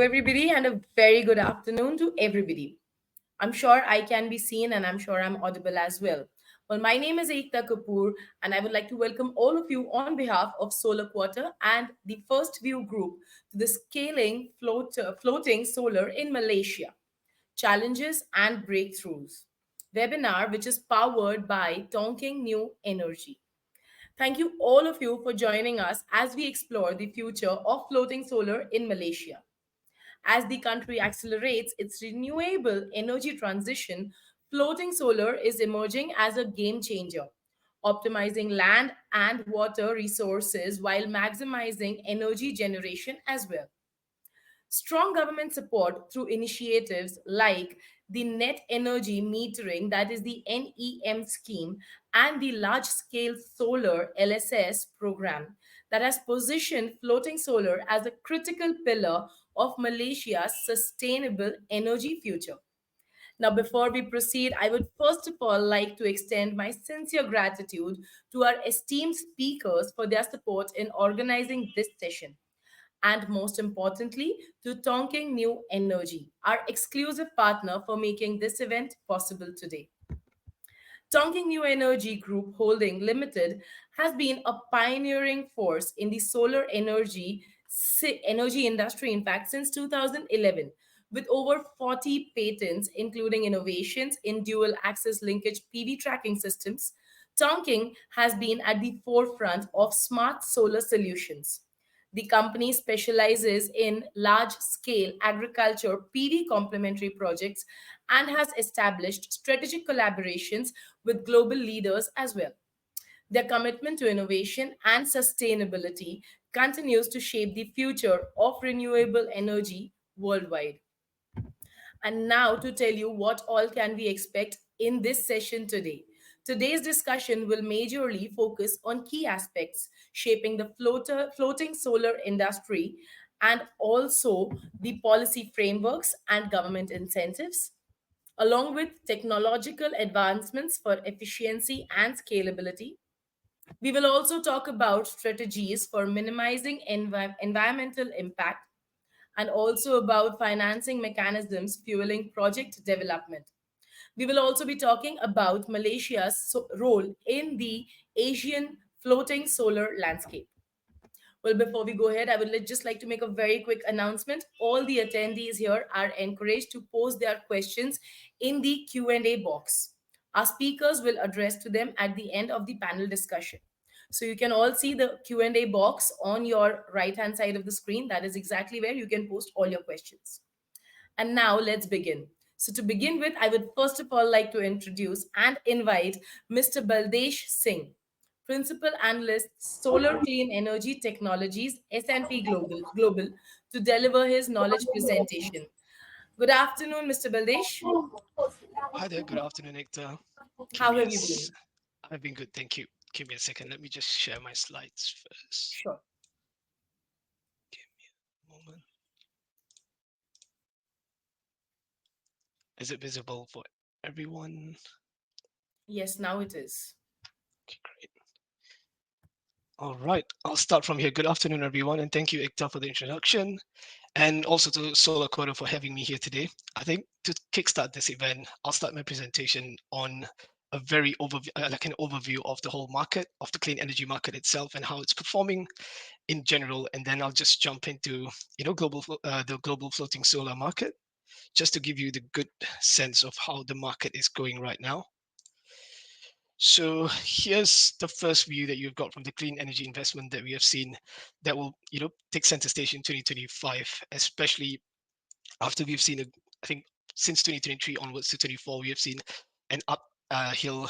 everybody, and a very good afternoon to everybody. I'm sure I can be seen and I'm sure I'm audible as well. Well, my name is Ekta Kapoor, and I would like to welcome all of you on behalf of Solar Quarter and the First View Group to the Floating Solar in Malaysia Challenges and Breakthroughs webinar, which is powered by Tonking New Energy. Thank you, all of you, for joining us as we explore the future of floating solar in Malaysia. As the country accelerates its renewable energy transition, floating solar is emerging as a game changer, optimizing land and water resources while maximizing energy generation as well. Strong government support through initiatives like the net energy metering, that is the NEM scheme, and the large scale solar LSS program that has positioned floating solar as a critical pillar of Malaysia's sustainable energy future. Now, before we proceed, I would first of all like to extend my sincere gratitude to our esteemed speakers for their support in organizing this session, and most importantly, to Tonking New Energy, our exclusive partner for making this event possible today. Tonking New Energy Group Holding Limited has been a pioneering force in the solar energy industry, in fact, since 2011, with over 40 patents, including innovations in dual axis linkage PV tracking systems. Tonking has been at the forefront of smart solar solutions. The company specializes in large scale agriculture PV complementary projects and has established strategic collaborations with global leaders as well. Their commitment to innovation and sustainability continues to shape the future of renewable energy worldwide. And now to tell you what all can we expect in this session today. Today's discussion will majorly focus on key aspects shaping the floating solar industry and also the policy frameworks and government incentives, along with technological advancements for efficiency and scalability. We will also talk about strategies for minimizing environmental impact and also about financing mechanisms fueling project development. We will also be talking about Malaysia's role in the Asian floating solar landscape. Well, before we go ahead, I would just like to make a very quick announcement. All the attendees here are encouraged to post their questions in the Q&A box. Our speakers will address to them at the end of the panel discussion. So you can all see the Q&A box on your right-hand side of the screen. That is exactly where you can post all your questions. And now let's begin. So to begin with, I would first of all like to introduce and invite Mr. Baldesh Singh, Principal Analyst, Solar Clean Energy Technologies, S&P Global, to deliver his knowledge presentation. Good afternoon, Mr. Baldesh. Hi there, good afternoon, Hector. Give How me a have you been? I've been good, thank you. Give me a second. Let me just share my slides first. Sure. Give me a moment. Is it visible for everyone? Yes, now it is. Okay, great. All right, I'll start from here. Good afternoon, everyone, and thank you, Hector, for the introduction, and also to Solar Quarter for having me here today. I think to kickstart this event, I'll start my presentation on a very overview, like an overview of the whole market, of the clean energy market itself, and how it's performing in general, and then I'll just jump into the global floating solar market, just to give you the good sense of how the market is going right now. So here's the first view that you've got from the clean energy investment that we have seen that will take center stage in 2025, especially after we've seen I think since 2023 onwards to 24 we have seen an uphill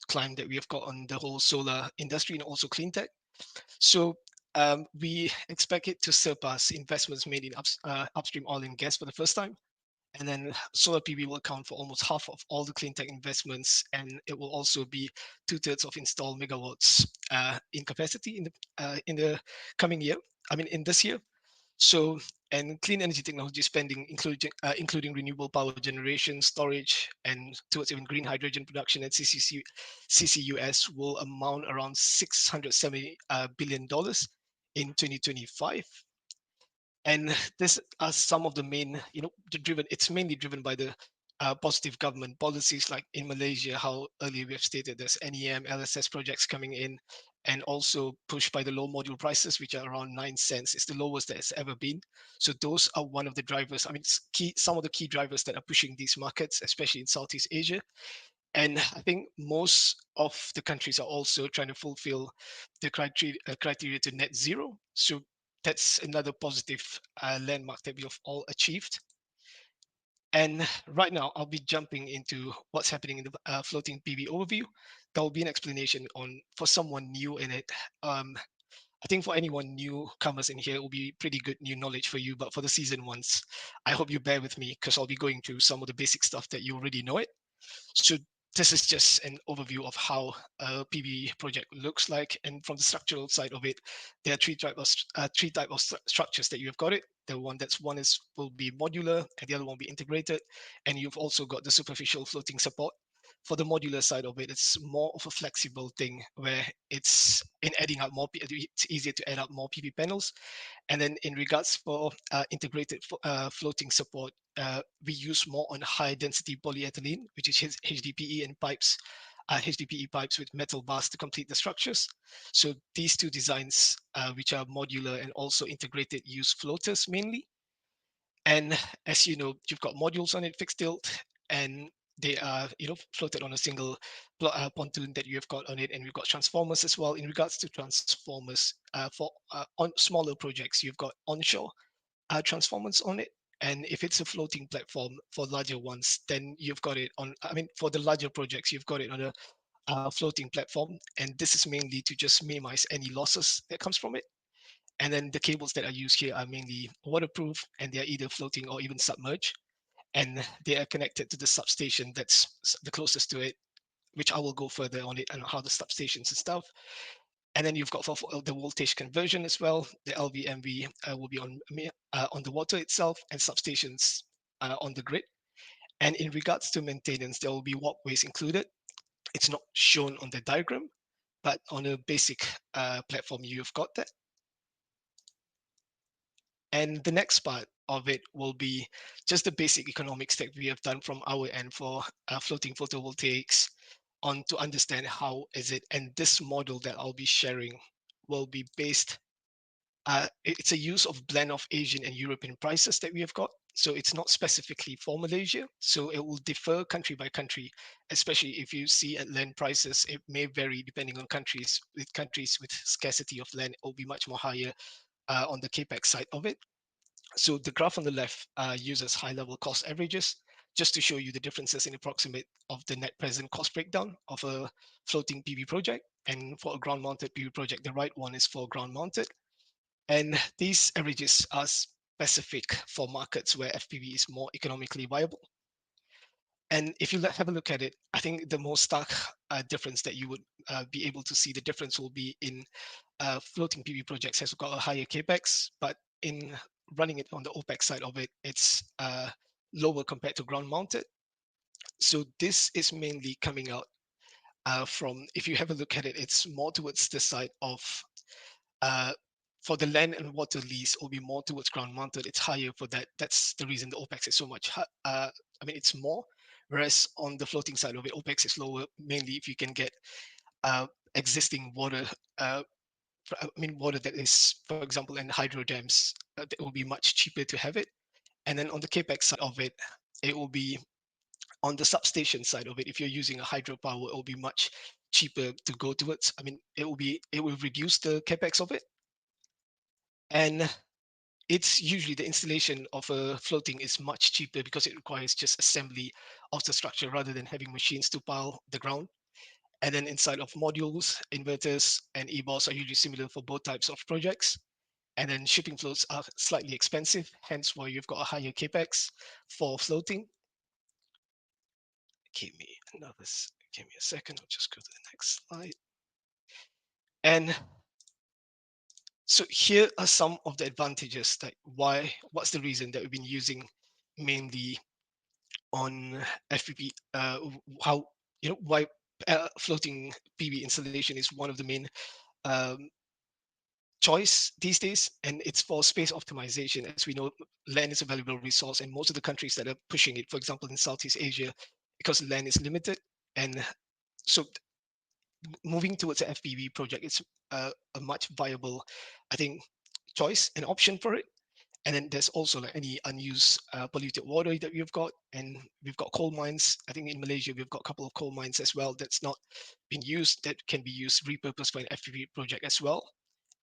climb that we have got on the whole solar industry and also clean tech. So we expect it to surpass investments made in upstream oil and gas for the first time. And then solar PV will account for almost half of all the clean tech investments, and it will also be 2/3 of installed megawatts in capacity in the coming year. I mean, in this year. So, and clean energy technology spending, including renewable power generation, storage, and towards even green hydrogen production and CCUS will amount around $670 billion in 2025. And this are some of the main, driven. It's mainly driven by the positive government policies, like in Malaysia, how earlier we have stated there's NEM, LSS projects coming in, and also pushed by the low module prices, which are around 9 cents. It's the lowest that it's ever been. So those are one of the drivers. I mean, some of the key drivers that are pushing these markets, especially in Southeast Asia. And I think most of the countries are also trying to fulfill the criteria to net zero. So that's another positive landmark that we have all achieved. And right now, I'll be jumping into what's happening in the floating PV overview. There will be an explanation on for someone new in it. I think for anyone newcomers in here, it will be pretty good new knowledge for you. But for the seasoned ones, I hope you bear with me because I'll be going through some of the basic stuff that you already know it. So this is just an overview of how a PV project looks like, and from the structural side of it, there are three type of structures that you have got it. The one is will be modular, and the other one will be integrated, and you've also got the superficial floating support. For the modular side of it, it's more of a flexible thing where it's in adding up more. It's easier to add up more PV panels, and then in regards for integrated floating support, we use more on high density polyethylene, which is HDPE and pipes, HDPE pipes with metal bars to complete the structures. So these two designs, which are modular and also integrated, use floaters mainly. And as you know, you've got modules on it, fixed tilt, and they are floated on a single pontoon that you have got on it. And we've got transformers as well. In regards to transformers, for on smaller projects, you've got onshore transformers on it. And if it's a floating platform for larger ones, then you've got it on. I mean, for the larger projects, you've got it on a floating platform, and this is mainly to just minimize any losses that comes from it. And then the cables that are used here are mainly waterproof, and they're either floating or even submerged, and they are connected to the substation that's the closest to it, which I will go further on it and how the substations and stuff. And then you've got for the voltage conversion as well. The LVMV will be on the water itself, and substations on the grid. And in regards to maintenance, there will be walkways included. It's not shown on the diagram, but on a basic platform, you've got that. And the next part of it will be just the basic economics that we have done from our end for floating photovoltaics on to understand how is it. And this model that I'll be sharing will be based, it's a use of blend of Asian and European prices that we have got. So it's not specifically for Malaysia. So it will differ country by country, especially if you see at land prices, it may vary depending on countries. With countries with scarcity of land, it will be much more higher on the capex side of it. So the graph on the left uses high-level cost averages just to show you the differences in approximate of the net present cost breakdown of a floating PV project. And for a ground-mounted PV project, the right one is for ground-mounted. And these averages are specific for markets where FPV is more economically viable. And if you have a look at it, I think the most stark difference that you would be able to see the difference will be in floating PV projects has got a higher capex, but in running it on the OPEX side of it, it's lower compared to ground mounted. So this is mainly coming out from, if you have a look at it, it's more towards the side of uh, for the land and water lease, will be more towards ground mounted. It's higher for that. That's the reason the OPEX is so much. I mean, it's more. Whereas on the floating side of it, OPEX is lower, mainly if you can get uh, existing water I mean, water that is, for example, in hydro dams, it will be much cheaper to have it. And then on the capex side of it, it will be on the substation side of it. If you're using a hydropower, it will be much cheaper to go towards. I mean, it will reduce the capex of it, and it's usually the installation of a floating is much cheaper because it requires just assembly of the structure rather than having machines to pile the ground. And then inside of modules, inverters, and EBOS are usually similar for both types of projects. And then shipping floats are slightly expensive, hence why you've got a higher capex for floating. Give me a second. I'll just go to the next slide. And so here are some of the advantages that what's the reason that we've been using mainly on FPP, how, why floating PV installation is one of the main um, choice these days, and it's for space optimization. As we know, land is a valuable resource, and most of the countries that are pushing it, for example, in Southeast Asia, because land is limited, and so moving towards an FPV project is a much viable, I think, choice and option for it. And then there's also like any unused polluted water that we've got, and we've got coal mines. I think in Malaysia we've got a couple of coal mines as well that's not been used, that can be used repurposed for an FPV project as well.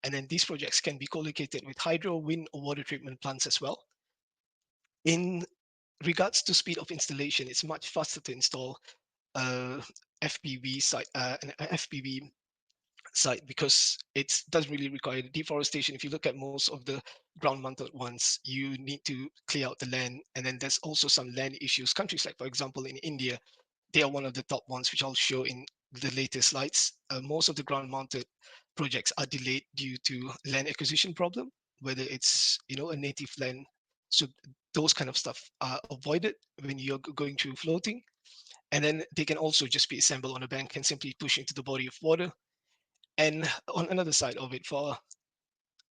And then these projects can be co-located with hydro, wind, or water treatment plants as well. In regards to speed of installation, it's much faster to install a FPV site, an FPV site, because it doesn't really require deforestation. If you look at most of the ground mounted ones, you need to clear out the land. And then there's also some land issues. Countries like, for example, in India, they are one of the top ones, which I'll show in the later slides. Most of the ground mounted projects are delayed due to land acquisition problem, whether it's, a native land. So those kind of stuff are avoided when you're going through floating. And then they can also just be assembled on a bank and simply push into the body of water. And on another side of it, for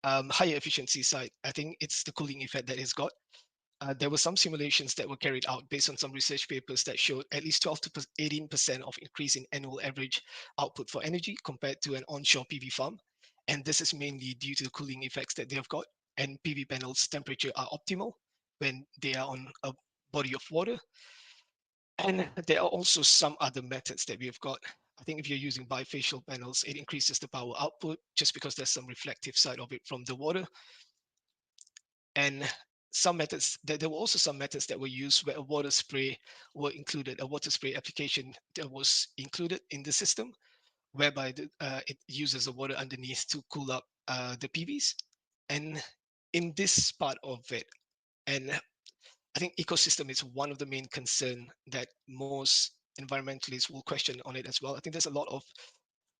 higher efficiency side, I think it's the cooling effect that it's got. There were some simulations that were carried out based on some research papers that showed at least 12 to 18% of increase in annual average output for energy compared to an onshore PV farm. And this is mainly due to the cooling effects that they have got. And PV panels temperature are optimal when they are on a body of water. And there are also some other methods that we've got. I think if you're using bifacial panels, it increases the power output just because there's some reflective side of it from the water. And some methods, there were also some methods that were used where a water spray were included, a water spray application that was included in the system, whereby it uses the water underneath to cool up the PVs. And in this part of it, and I think ecosystem is one of the main concern that most environmentalists will question on it as well. I think there's a lot of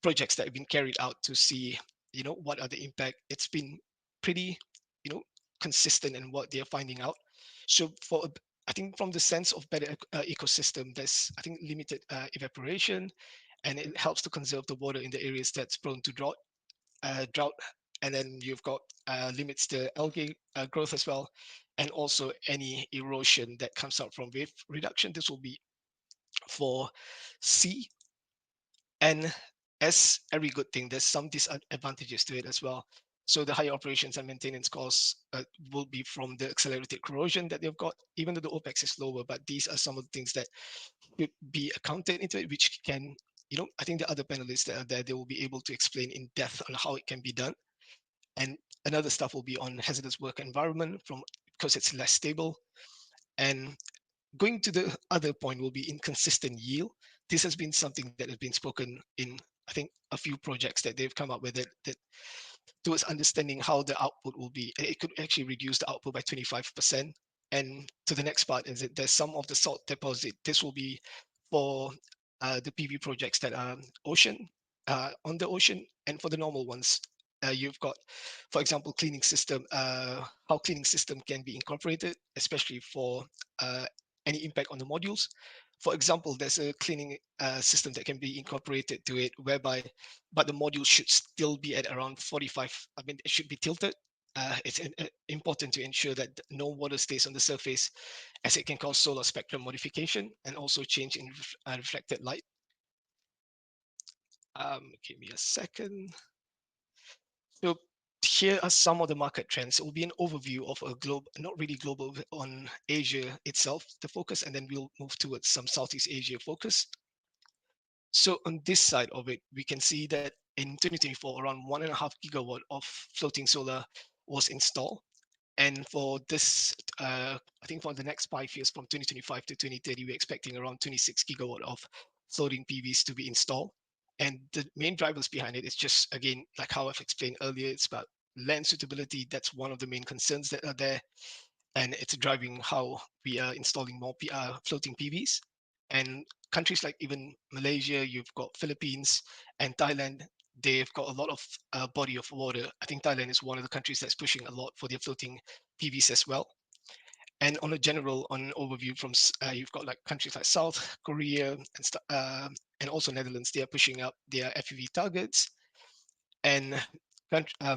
projects that have been carried out to see, what are the impact. It's been pretty, you know, consistent in what they're finding out. So I think from the sense of better ecosystem, there's I think limited evaporation, and it helps to conserve the water in the areas that's prone to drought. And then you've got limits the algae growth as well, and also any erosion that comes out from wave reduction. This will be for sea. And as every good thing, there's some disadvantages to it as well. So the higher operations and maintenance costs will be from the accelerated corrosion that they've got, even though the OPEX is lower. But these are some of the things that should be accounted into it, which can, I think the other panelists that are there, they will be able to explain in depth on how it can be done. And another stuff will be on hazardous work environment from because it's less stable. And going to the other point will be inconsistent yield. This has been something that has been spoken in, I think, a few projects that they've come up with that towards understanding how the output will be. It could actually reduce the output by 25%. And to the next part is that there's some of the salt deposit. This will be for the PV projects that are on the ocean, and for the normal ones, you've got, for example, cleaning system, how cleaning system can be incorporated, especially for any impact on the modules. For example, there's a cleaning system that can be incorporated to it, whereby, but the module should still be at around 45. I mean, it should be tilted. It's important to ensure that no water stays on the surface, as it can cause solar spectrum modification and also change in reflected light. Give me a second. So here are some of the market trends. It will be an overview of a globe, not really global, on Asia itself, the focus, and then we'll move towards some Southeast Asia focus. So on this side of it, we can see that in 2024, around 1.5 gigawatt of floating solar was installed. And for this, I think for the next 5 years, from 2025 to 2030, we're expecting around 26 gigawatt of floating PVs to be installed. And the main drivers behind it is just, again, like how I've explained earlier, it's about land suitability. That's one of the main concerns that are there. And it's driving how we are installing more floating PVs. And countries like even Malaysia, you've got Philippines and Thailand, they've got a lot of body of water. I think Thailand is one of the countries that's pushing a lot for their floating PVs as well. And on a general on overview from you've got like countries like South Korea and also Netherlands, they are pushing up their FEV targets. And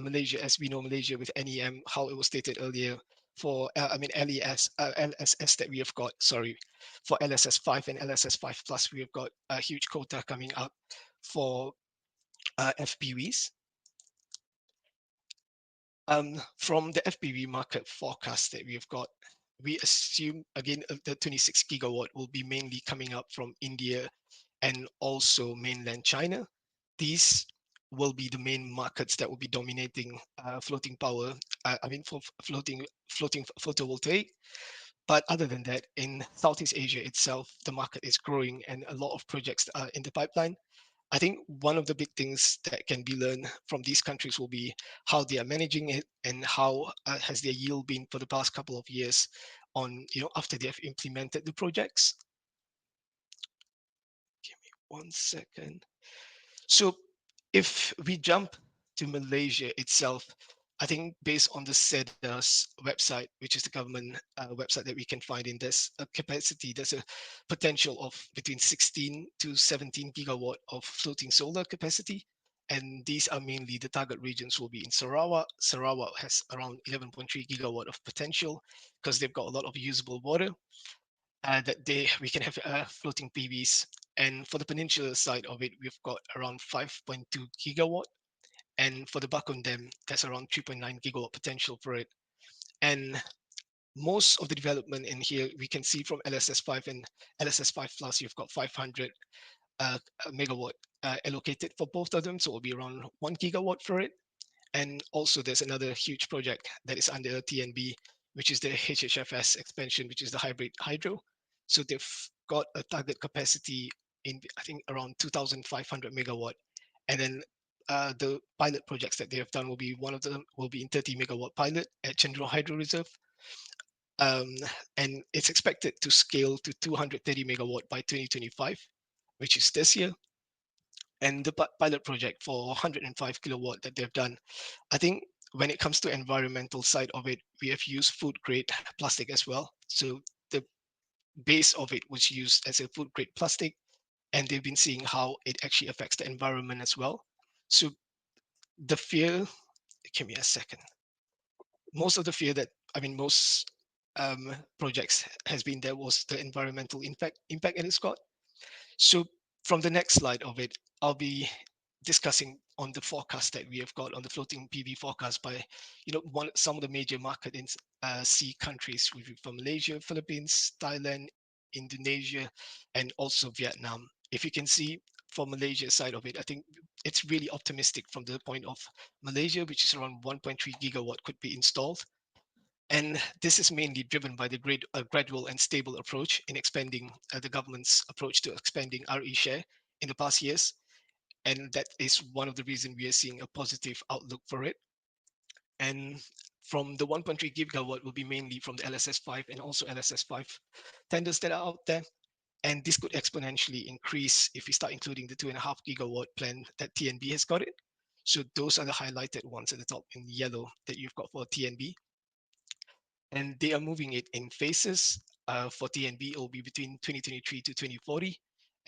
Malaysia, as we know, Malaysia with NEM, how it was stated earlier, for LSS that we have got. Sorry, for LSS5 and LSS5 plus, we have got a huge quota coming up for FPVs. From the FPV market forecast that we've got, we assume again the 26 gigawatt will be mainly coming up from India and also mainland China. These will be the main markets that will be dominating floating power. For floating photovoltaic. But other than that, in Southeast Asia itself, the market is growing and a lot of projects are in the pipeline. I think one of the big things that can be learned from these countries will be how they are managing it and how has their yield been for the past couple of years on, after they have implemented the projects. Give me 1 second. So if we jump to Malaysia itself, I think based on the SEDA's website, which is the government website that we can find in this capacity, there's a potential of between 16 to 17 gigawatt of floating solar capacity. And these are mainly the target regions will be in Sarawak. Sarawak has around 11.3 gigawatt of potential because they've got a lot of usable water that we can have floating PVs. And for the peninsular side of it, we've got around 5.2 gigawatt. And for the Bakun Dam, that's around 3.9 gigawatt potential for it. And most of the development in here, we can see from LSS5 and LSS5 plus, you've got 500 megawatt allocated for both of them. So it'll be around 1 gigawatt for it. And also there's another huge project that is under TNB, which is the HHFS expansion, which is the hybrid hydro. So they've got a target capacity in, I think, around 2,500 megawatt. And then the pilot projects that they have done will be one of them will be in 30 megawatt pilot at Chendro Hydro Reserve. Um, and it's expected to scale to 230 megawatt by 2025, which is this year. And the pilot project for 105 kilowatt that they've done, I think when it comes to environmental side of it, we have used food grade plastic as well. So the base of it was used as a food grade plastic, and they've been seeing how it actually affects the environment as well. So the fear, give me a second. Most of the fear that most projects has been there was the environmental impact that it's got. So from the next slide of it, I'll be discussing on the forecast that we have got on the floating PV forecast by, some of the major market in sea countries from Malaysia, Philippines, Thailand, Indonesia, and also Vietnam. If you can see from Malaysia side of it, I think it's really optimistic from the point of Malaysia, which is around 1.3 gigawatt could be installed. And this is mainly driven by the gradual and stable approach in expanding the government's approach to expanding RE share in the past years. And that is one of the reasons we are seeing a positive outlook for it. And from the 1.3 gigawatt will be mainly from the LSS5 and also LSS5 tenders that are out there. And this could exponentially increase if we start including the 2.5 gigawatt plan that TNB has got it. So those are the highlighted ones at the top in yellow that you've got for TNB. And they are moving it in phases. For TNB, it will be between 2023 to 2040,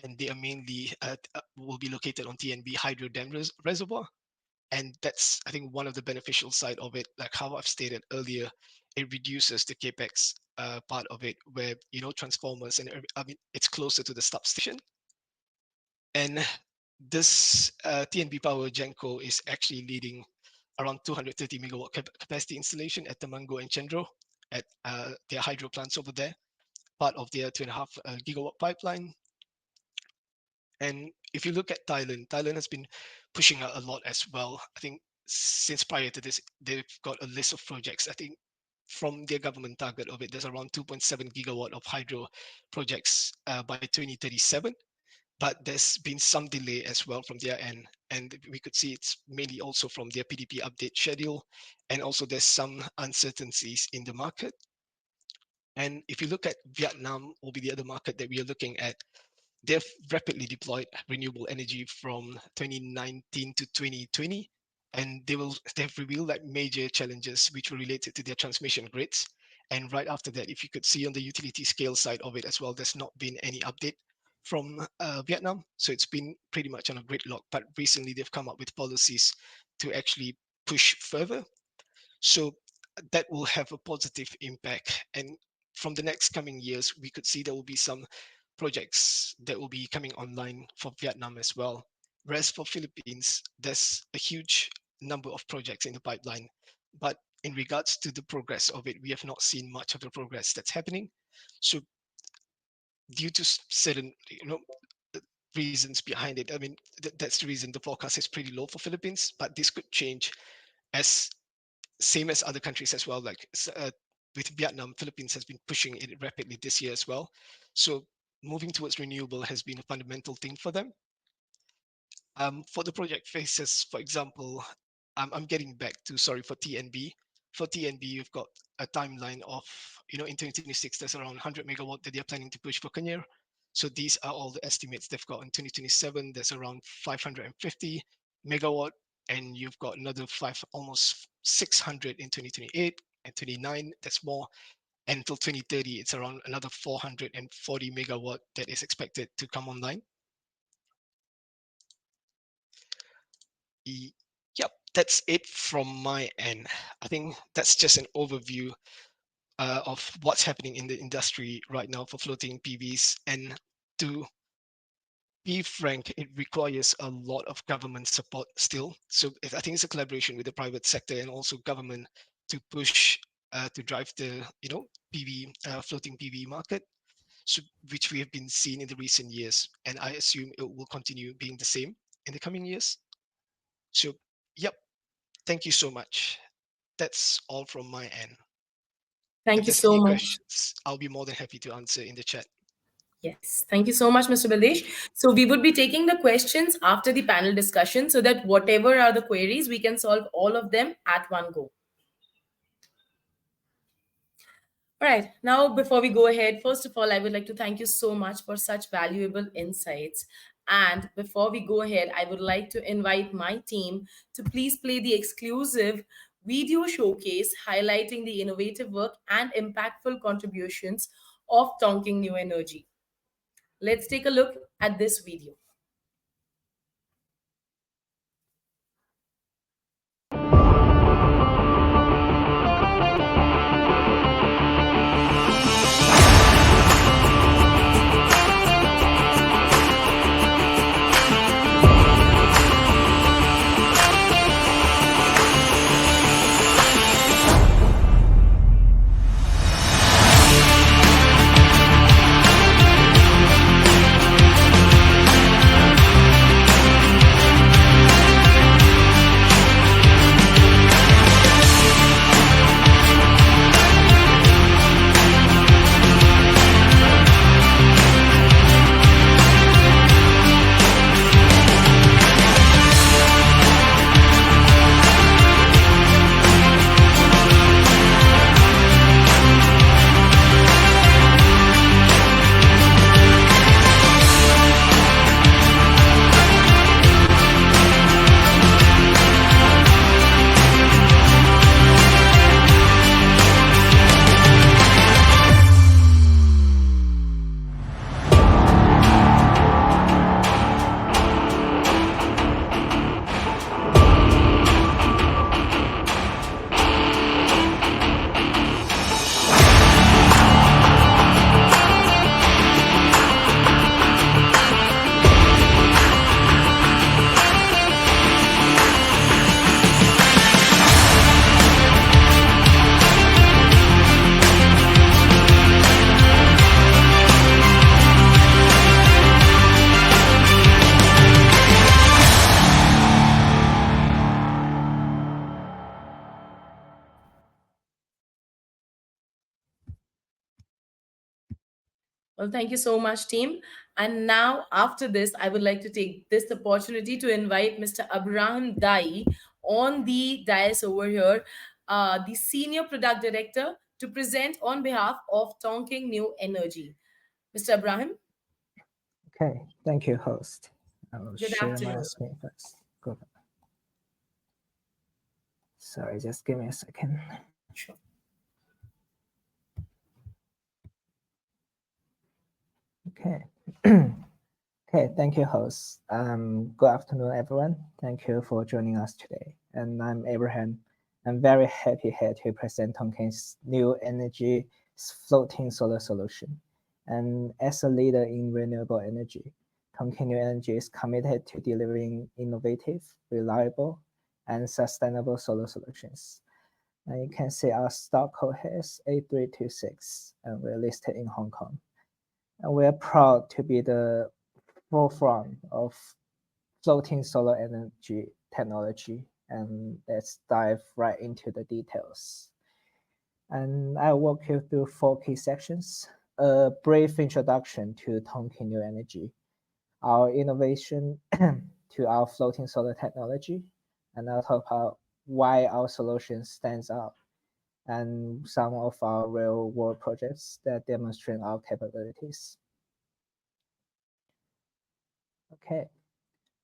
and they are mainly will be located on TNB Hydro Dam Reservoir. And that's, I think, one of the beneficial side of it. Like how I've stated earlier, it reduces the capex part of it, where transformers and it's closer to the substation. And this TNB Power Genco is actually leading around 230 megawatt capacity installation at Temango and Chendro at their hydro plants over there, part of their 2.5 gigawatt pipeline. And if you look at Thailand, Thailand has been pushing out a lot as well. I think since prior to this, they've got a list of projects. I think from their government target of it, there's around 2.7 gigawatt of hydro projects by 2037. But there's been some delay as well from their end. And we could see it's mainly also from their PDP update schedule. And also there's some uncertainties in the market. And if you look at Vietnam, will be the other market that we are looking at, they've rapidly deployed renewable energy from 2019 to 2020. And they've revealed like major challenges which were related to their transmission grids. And right after that, if you could see on the utility scale side of it as well, there's not been any update from Vietnam. So it's been pretty much on a gridlock. But recently they've come up with policies to actually push further. So that will have a positive impact. And from the next coming years, we could see there will be some projects that will be coming online for Vietnam as well. Whereas for Philippines, there's a huge number of projects in the pipeline. But in regards to the progress of it, we have not seen much of the progress that's happening. So due to certain, uh, reasons behind it, I mean, that's the reason the forecast is pretty low for Philippines. But this could change as same as other countries as well. Like with Vietnam, Philippines has been pushing it rapidly this year as well. So moving towards renewable has been a fundamental thing for them. For the project phases, for example, I'm getting back to, sorry, for TNB. For TNB, you've got a timeline of, in 2026, there's around 100 megawatt that they're planning to push for Kenya. So these are all the estimates they've got. In 2027, there's around 550 megawatt, and you've got another almost 600 in 2028 and 29. That's more. And until 2030, it's around another 440 megawatt that is expected to come online. Yep, that's it from my end. I think that's just an overview of what's happening in the industry right now for floating PVs. And to be frank, it requires a lot of government support still. So I think it's a collaboration with the private sector and also government to push to drive the PV floating PV market, so which we have been seeing in the recent years, and I assume it will continue being the same in the coming years. So, yep, thank you so much. That's all from my end. If Thank you there's so any much. questions, I'll be more than happy to answer in the chat. Yes, thank you so much, Mr. Baldesh. So we would be taking the questions after the panel discussion so that whatever are the queries, we can solve all of them at one go. All right. Now, before we go ahead, first of all, I would like to thank you so much for such valuable insights. And before we go ahead, I would like to invite my team to please play the exclusive video showcase highlighting the innovative work and impactful contributions of Tonking New Energy. Let's take a look at this video. Well, thank you so much, team. And now, after this, I would like to take this opportunity to invite Mr. Abraham Dai on the dais over here, the Senior Product Director, to present on behalf of Tonking New Energy. Mr. Abraham, Okay, thank you, host. I will good share my afternoon. screen first. Go. Sorry, just give me a second. Sure. Okay. Okay, thank you, host. Good afternoon, everyone. Thank you for joining us today. And I'm Abraham. I'm very happy here to present Tonkin's new energy floating solar solution. And as a leader in renewable energy, Tonkin New Energy is committed to delivering innovative, reliable, and sustainable solar solutions. And you can see our stock code here is A326, and we're listed in Hong Kong. And we're proud to be the forefront of floating solar energy technology. And let's dive right into the details. And I'll walk you through four key sections. A brief introduction to Tonkin New Energy, our innovation to our floating solar technology, and I'll talk about why our solution stands out and some of our real world projects that demonstrate our capabilities. Okay,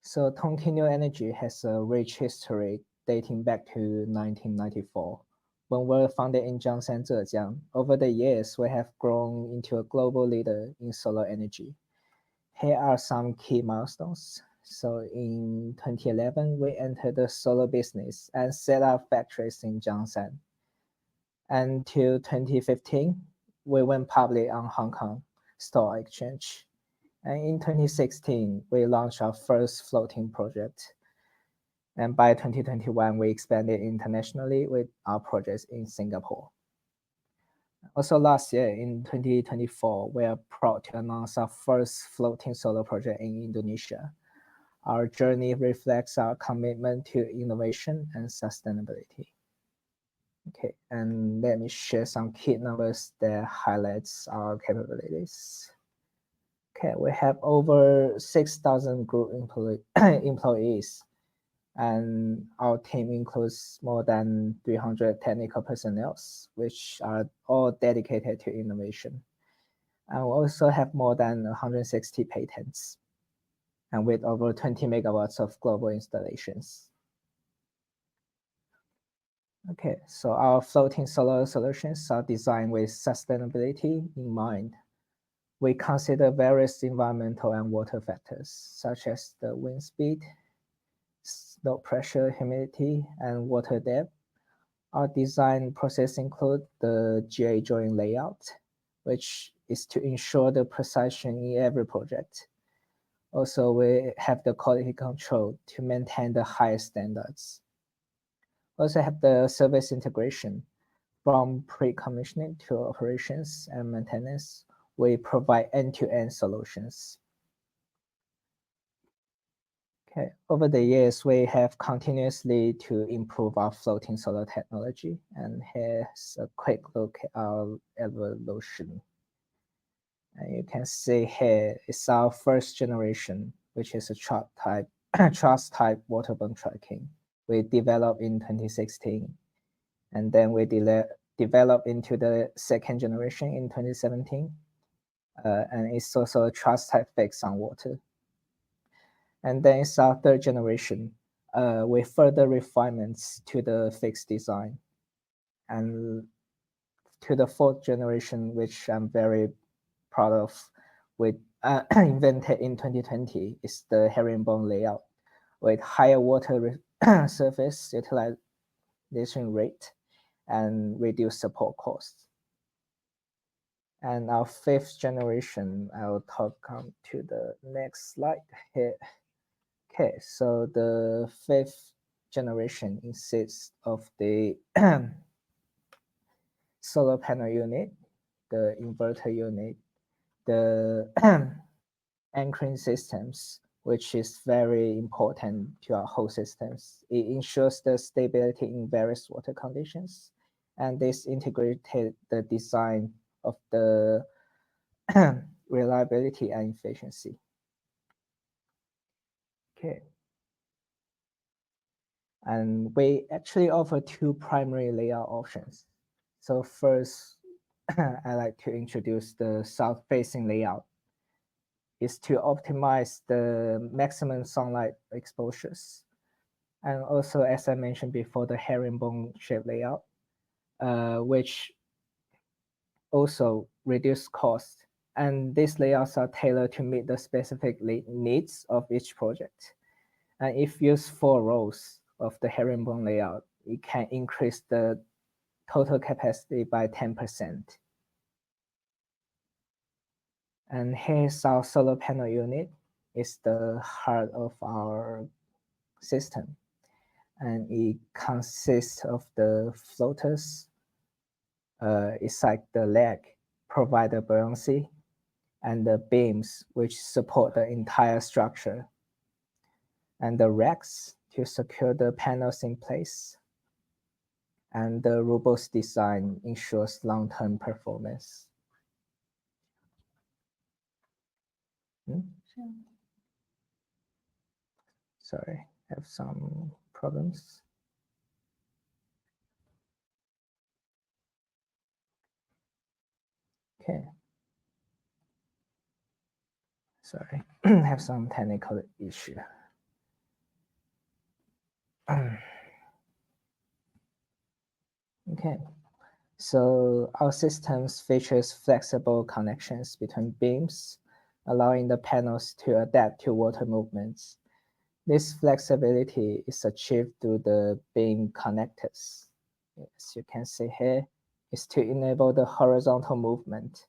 so Tonkin New Energy has a rich history dating back to 1994. When we were founded in Jiangshan, Zhejiang, over the years we have grown into a global leader in solar energy. Here are some key milestones. So in 2011, we entered the solar business and set up factories in Jiangshan. Until 2015, we went public on Hong Kong Stock Exchange. And in 2016, we launched our first floating project. And by 2021, we expanded internationally with our projects in Singapore. Also last year in 2024, we are proud to announce our first floating solar project in Indonesia. Our journey reflects our commitment to innovation and sustainability. Okay, and let me share some key numbers that highlights our capabilities. Okay, we have over 6,000 group employees, and our team includes more than 300 technical personnel, which are all dedicated to innovation. And we also have more than 160 patents, and with over 20 megawatts of global installations. Okay, so our floating solar solutions are designed with sustainability in mind. We consider various environmental and water factors, such as the wind speed, snow pressure, humidity, and water depth. Our design process include the GA drawing layout, which is to ensure the precision in every project. Also, we have the quality control to maintain the highest standards. Also have the service integration. From pre-commissioning to operations and maintenance, we provide end-to-end solutions. Okay, over the years, we have continuously to improve our floating solar technology, and here's a quick look at our evolution. And you can see here is our first generation, which is a truss type waterborne tracking. We developed in 2016, and then we developed into the second generation in 2017, and it's also a truss type fixed on water. And then it's our third generation with further refinements to the fixed design. And to the fourth generation, which I'm very proud of, with invented in 2020, is the herringbone layout with higher water surface utilization rate and reduce support costs. And our fifth generation, I'll talk to the next slide here. Okay, so the fifth generation consists of the solar panel unit, the inverter unit, the anchoring systems, which is very important to our whole systems. It ensures the stability in various water conditions, and this integrated the design of the reliability and efficiency. Okay. And we actually offer two primary layout options. So first, I like to introduce the south-facing layout. Is to optimize the maximum sunlight exposures. And also, as I mentioned before, the herringbone shape layout, which also reduce cost And these layouts are tailored to meet the specific needs of each project. And if used 4 rows of the herringbone layout, it can increase the total capacity by 10%. And here's our solar panel unit. It's the heart of our system. And it consists of the floaters. It's like the leg, provide the buoyancy, and the beams, which support the entire structure, and the racks to secure the panels in place. And the robust design ensures long-term performance. Sorry, I have some problems. Okay. Sorry, I have some technical issue. Okay. So our systems features flexible connections between beams, allowing the panels to adapt to water movements. This flexibility is achieved through the beam connectors. As you can see here, is to enable the horizontal movement.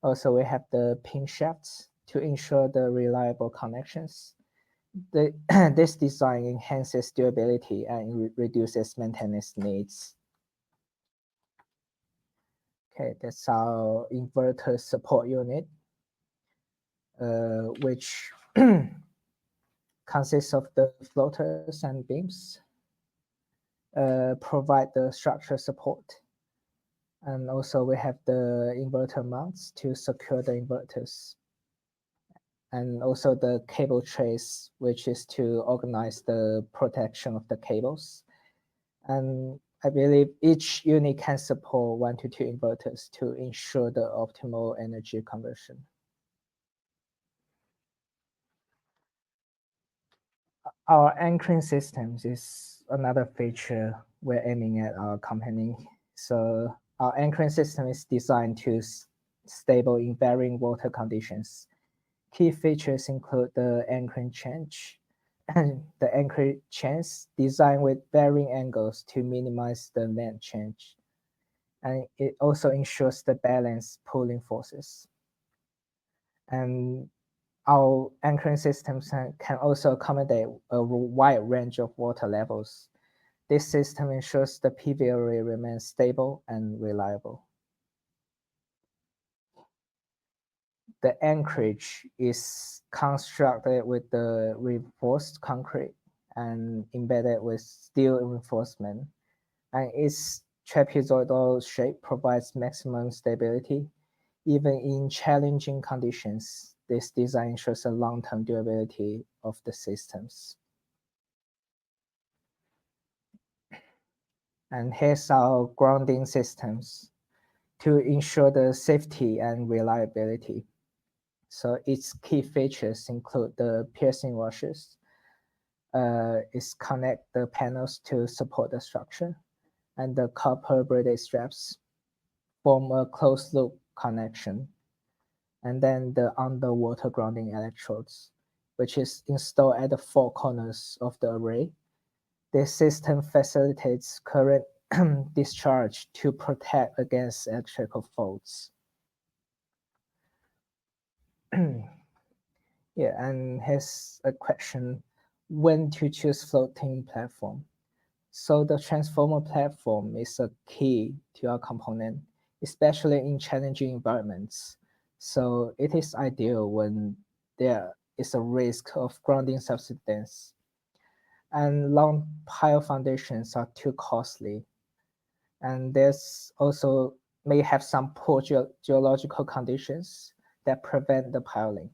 Also, we have the pin shafts to ensure the reliable connections. This design enhances durability and reduces maintenance needs. Okay, that's our inverter support unit, which consists of the floaters and beams, provide the structure support. And also we have the inverter mounts to secure the inverters. And also the cable trays, which is to organize the protection of the cables. And I believe each unit can support 1 to 2 inverters to ensure the optimal energy conversion. Our anchoring systems is another feature we're aiming at our company. So our anchoring system is designed to stable in varying water conditions. Key features include the anchoring change and the anchoring change designed with varying angles to minimize the length change. And it also ensures the balanced pulling forces. And our anchoring systems can also accommodate a wide range of water levels. This system ensures the PV array remains stable and reliable. The anchorage is constructed with the reinforced concrete and embedded with steel reinforcement, and its trapezoidal shape provides maximum stability. Even in challenging conditions, this design ensures a long-term durability of the systems. And here's our grounding systems to ensure the safety and reliability. So its key features include the piercing washers. It connect the panels to support the structure, and the copper braided straps form a closed loop connection. And then the underwater grounding electrodes, which is installed at the 4 corners of the array. This system facilitates current discharge to protect against electrical faults. Yeah, and here's a question, when to choose floating platform? So the transformer platform is a key to our component, especially in challenging environments. So it is ideal when there is a risk of grounding subsidence, and long pile foundations are too costly. And there's also may have some poor geological conditions that prevent the piling.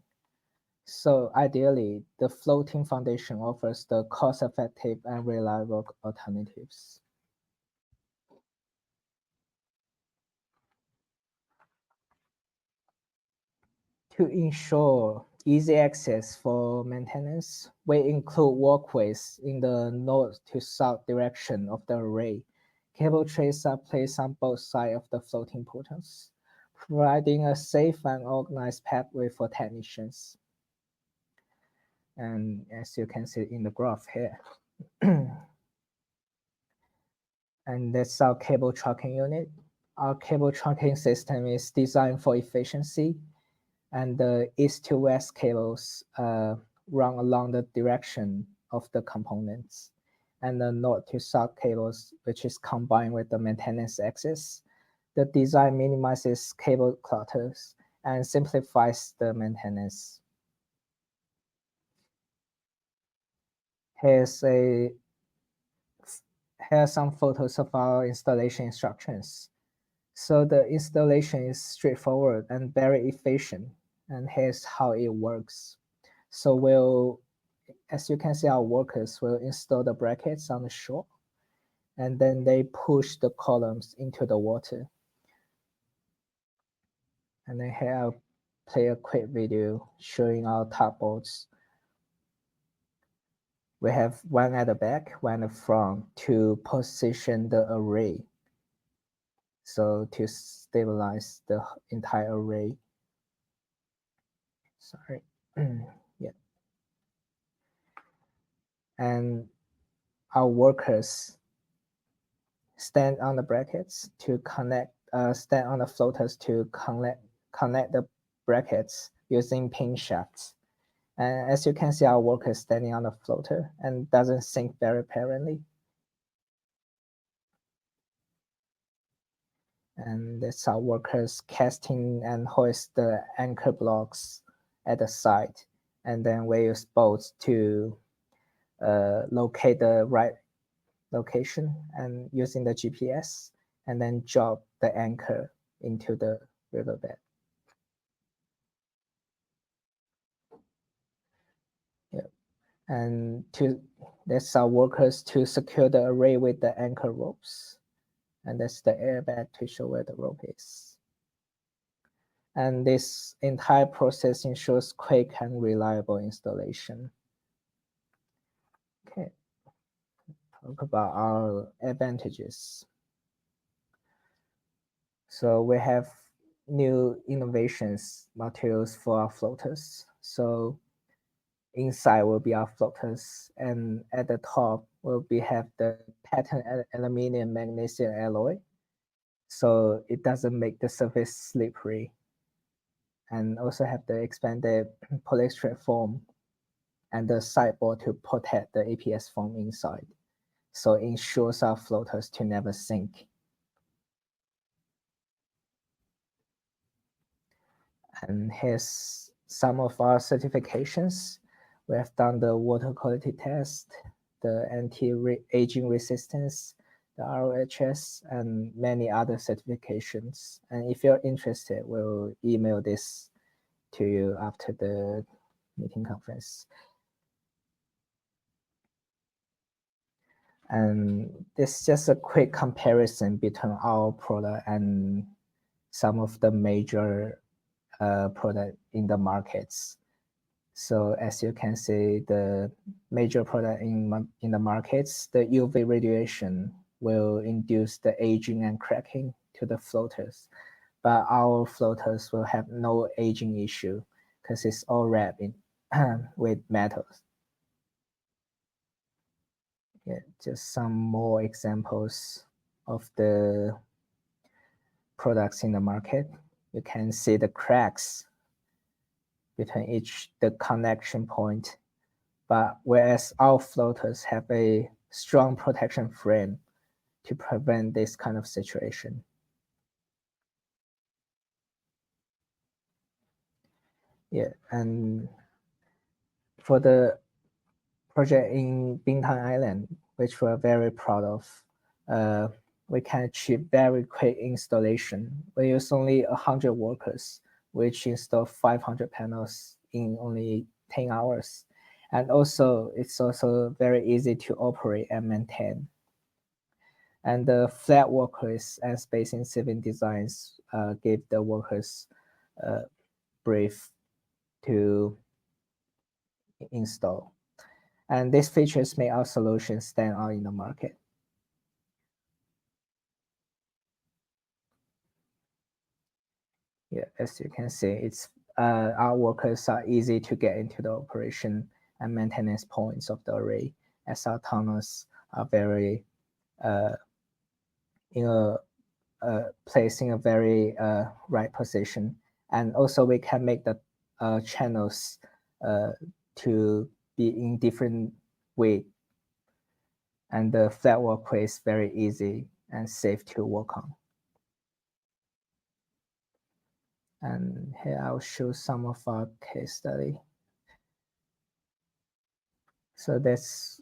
So ideally, the floating foundation offers the cost-effective and reliable alternatives. To ensure easy access for maintenance, we include walkways in the north to south direction of the array. Cable trays are placed on both sides of the floating portals, providing a safe and organized pathway for technicians. And as you can see in the graph here, and that's our cable tracking unit. Our cable tracking system is designed for efficiency, and the east to west cables run along the direction of the components, and the north to south cables, which is combined with the maintenance axis. The design minimizes cable clutters and simplifies the maintenance. Here's a here are some photos of our installation instructions. So the installation is straightforward and very efficient. And here's how it works. So as you can see, our workers will install the brackets on the shore, and then they push the columns into the water. And then here I'll play a quick video showing our tugboats. We have one at the back, one at the front to position the array. So to stabilize the entire array. Sorry. Yeah. And our workers stand on the brackets to stand on the floaters to connect the brackets using pin shafts. And as you can see, our worker is standing on the floater and doesn't sink very apparently. And that's our workers casting and hoist the anchor blocks at the site. And then we use boats to locate the right location and using the GPS, and then drop the anchor into the riverbed. Yeah. And that's our workers to secure the array with the anchor ropes. And that's the airbag to show where the rope is. And this entire process ensures quick and reliable installation. Okay, talk about our advantages. So we have new innovations, materials for our floaters. So inside will be our floaters, and at the top will have the pattern aluminum magnesium alloy, so it doesn't make the surface slippery, and also have the expanded polyester foam and the sideboard to protect the APS foam inside, so it ensures our floaters to never sink. And here's some of our certifications. We have done the water quality test, the anti-aging resistance, the ROHS, and many other certifications. And if you're interested, we'll email this to you after the meeting conference. And this is just a quick comparison between our product and some of the major product in the markets. So as you can see, the major product in the markets, the UV radiation will induce the aging and cracking to the floaters. But our floaters will have no aging issue because it's all wrapped in with metals. Yeah, just some more examples of the products in the market. You can see the cracks between the connection point, but whereas our floaters have a strong protection frame to prevent this kind of situation. Yeah, and for the project in Bintang Island, which we're very proud of, we can achieve very quick installation. We use only 100 workers, which install 500 panels in only 10 hours. And also, it's also very easy to operate and maintain. And the flat workers and spacing civil designs give the workers brief to install. And these features make our solution stand out in the market. Yeah, as you can see, it's our workers are easy to get into the operation and maintenance points of the array, as our tunnels are very in a placed in a very right position, and also we can make the channels to be in different way, and the flat walkway is very easy and safe to work on. And here I'll show some of our case study. So that's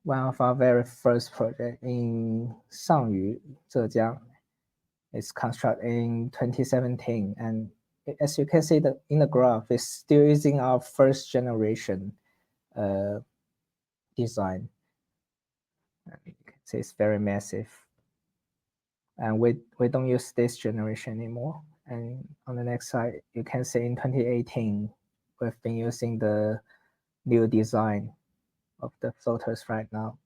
one of our very first project in Sangyu, Zhejiang. It's constructed in 2017, and as you can see in the graph, it's still using our first generation design. And you can see it's very massive, and we don't use this generation anymore. And on the next slide, you can see in 2018, we've been using the new design of the floaters right now.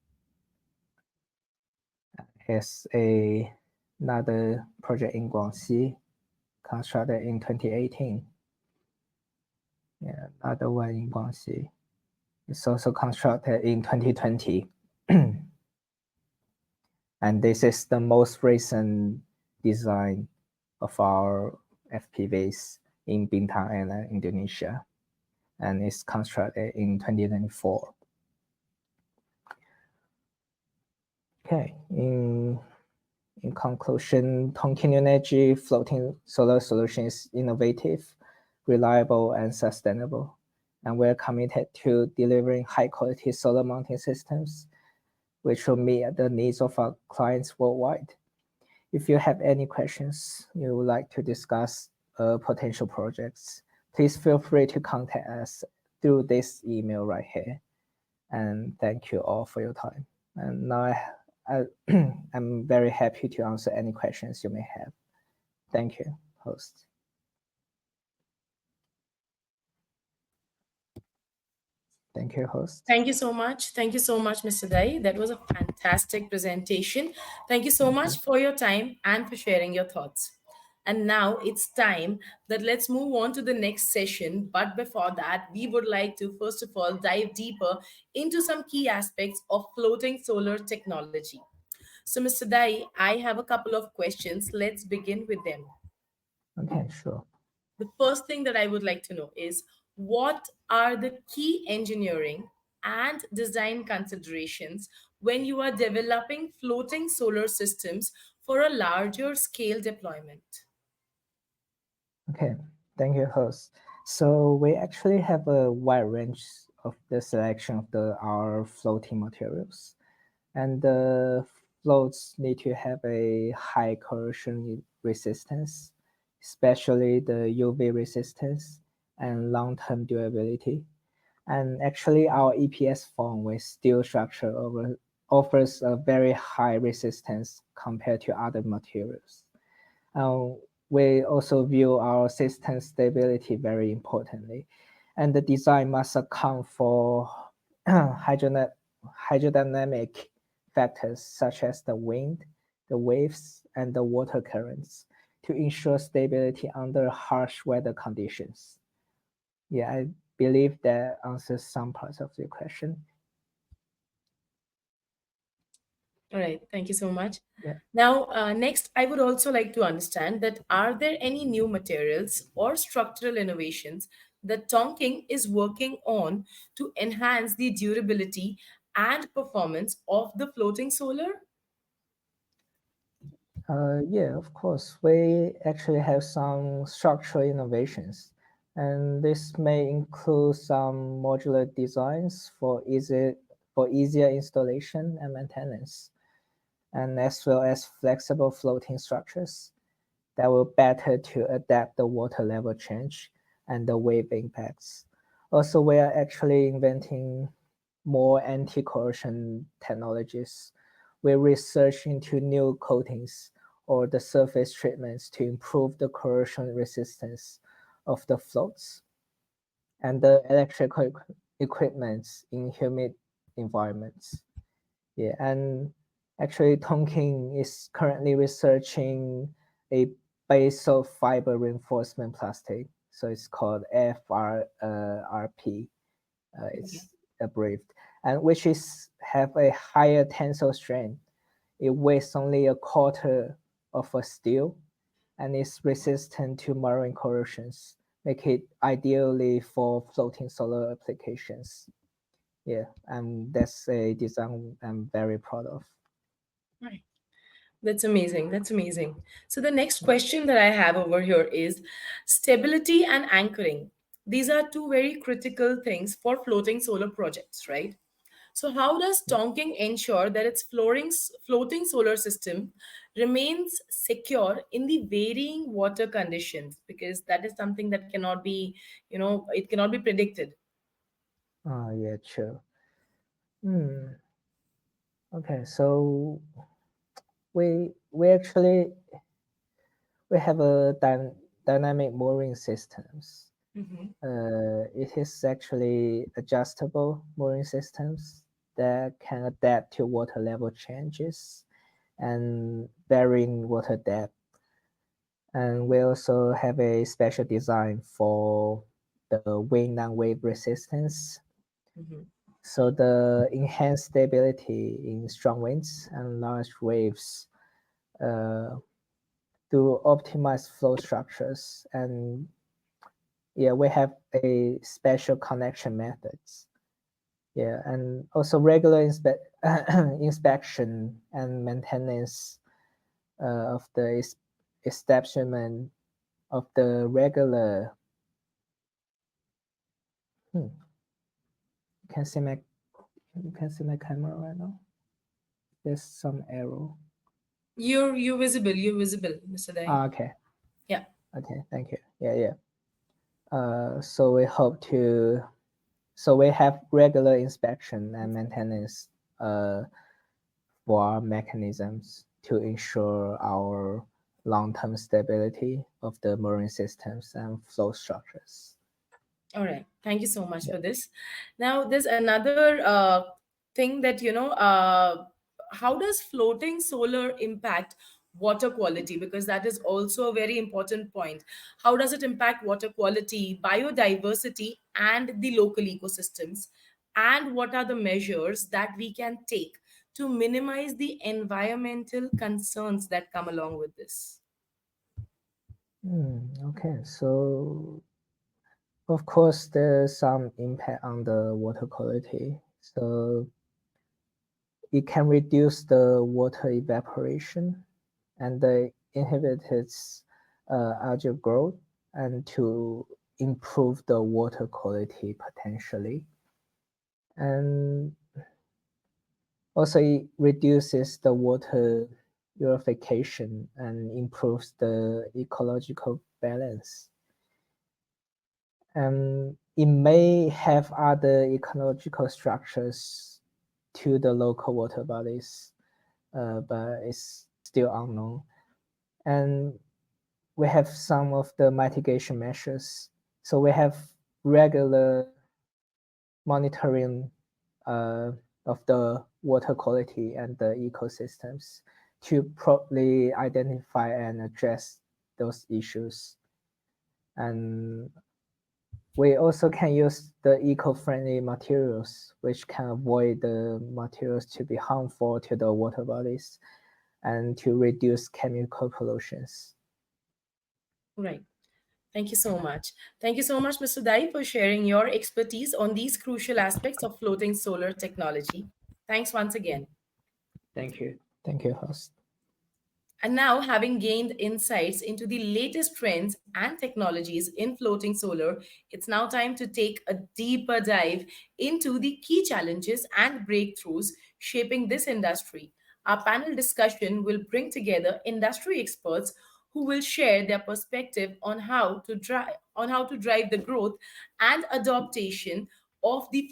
Here's another project in Guangxi, constructed in 2018. Yeah, another one in Guangxi. It's also constructed in 2020. And this is the most recent design of our FPVs in Bintang Island, Indonesia. And it's constructed in 2024. Okay, in conclusion, Tongking New Energy floating solar solution is innovative, reliable, and sustainable. And we're committed to delivering high quality solar mounting systems, which will meet the needs of our clients worldwide. If you have any questions you would like to discuss potential projects, please feel free to contact us through this email right here. And thank you all for your time. And now I'm very happy to answer any questions you may have. Thank you, host. Thank you, host. Thank you so much. Thank you so much, Mr. Dai. That was a fantastic presentation. Thank you so much for your time and for sharing your thoughts. And now it's time that let's move on to the next session. But before that, we would like to first of all dive deeper into some key aspects of floating solar technology. So, Mr. Dai, I have a couple of questions. Let's begin with them. Okay, sure. The first thing that I would like to know is what are the key engineering and design considerations when you are developing floating solar systems for a larger scale deployment? Okay, thank you, host. So we actually have a wide range of the selection of our floating materials. And the floats need to have a high corrosion resistance, especially the UV resistance and long-term durability. And actually, our EPS foam with steel structure offers a very high resistance compared to other materials. Uh, we also view our system stability very importantly, and the design must account for hydrodynamic factors such as the wind, the waves, and the water currents to ensure stability under harsh weather conditions. Yeah, I believe that answers some parts of your question. All right, thank you so much. Yeah. Now, next, I would also like to understand that are there any new materials or structural innovations that Tonking is working on to enhance the durability and performance of the floating solar? Yeah, of course. We actually have some structural innovations, and this may include some modular designs for easier installation and maintenance, and as well as flexible floating structures that will better to adapt the water level change and the wave impacts. Also, we are actually inventing more anti-corrosion technologies. We research into new coatings or the surface treatments to improve the corrosion resistance of the floats and the electrical equipment in humid environments. Yeah, and actually Tonking is currently researching a base of fiber reinforcement plastic. So it's called FRP. Okay. It's abbreviated, and which is have a higher tensile strength. It weighs only a quarter of a steel and is resistant to marine corrosions, make it ideally for floating solar applications. Yeah, and that's a design I'm very proud of. Right. That's amazing. That's amazing. So the next question that I have over here is stability and anchoring. These are two very critical things for floating solar projects, right? So how does Tonking ensure that its floating solar system remains secure in the varying water conditions? Because that is something that cannot be, it cannot be predicted. Oh, yeah, true. Hmm. Okay, so we actually we have a dynamic mooring systems. Hmm. It is actually adjustable mooring systems that can adapt to water level changes and varying water depth. And we also have a special design for the wind and wave resistance. Hmm. So the enhanced stability in strong winds and large waves uh, to optimize flow structures. And yeah, we have a special connection methods. Yeah, and also regular inspection and maintenance of the establishment of the regular. Hmm, you can see my you can see my camera right now. There's some error. You're visible. You're visible, Mr. Dai. Okay. Yeah. Okay. Thank you. Yeah. Yeah. So we hope to. So we have regular inspection and maintenance for our mechanisms to ensure our long-term stability of the marine systems and flow structures. All right. Thank you so much Yeah. for this. Now, there's another thing that, how does floating solar impact water quality? Because that is also a very important point. How does it impact water quality, biodiversity, and the local ecosystems? And what are the measures that we can take to minimize the environmental concerns that come along with this? Okay. So of course, there's some impact on the water quality. So it can reduce the water evaporation and the inhibited algal growth and to improve the water quality potentially. And also it reduces the water purification and improves the ecological balance. And it may have other ecological structures to the local water bodies, but it's still unknown. And we have some of the mitigation measures. So we have regular monitoring uh, of the water quality and the ecosystems to properly identify and address those issues. And we also can use the eco-friendly materials, which can avoid the materials to be harmful to the water bodies and to reduce chemical pollutions. Right. Thank you so much. Thank you so much, Mr. Dai, for sharing your expertise on these crucial aspects of floating solar technology. Thanks once again. Thank you. Thank you, host. And now, having gained insights into the latest trends and technologies in floating solar, it's now time to take a deeper dive into the key challenges and breakthroughs shaping this industry. Our panel discussion will bring together industry experts who will share their perspective on how to drive the growth and adaptation of the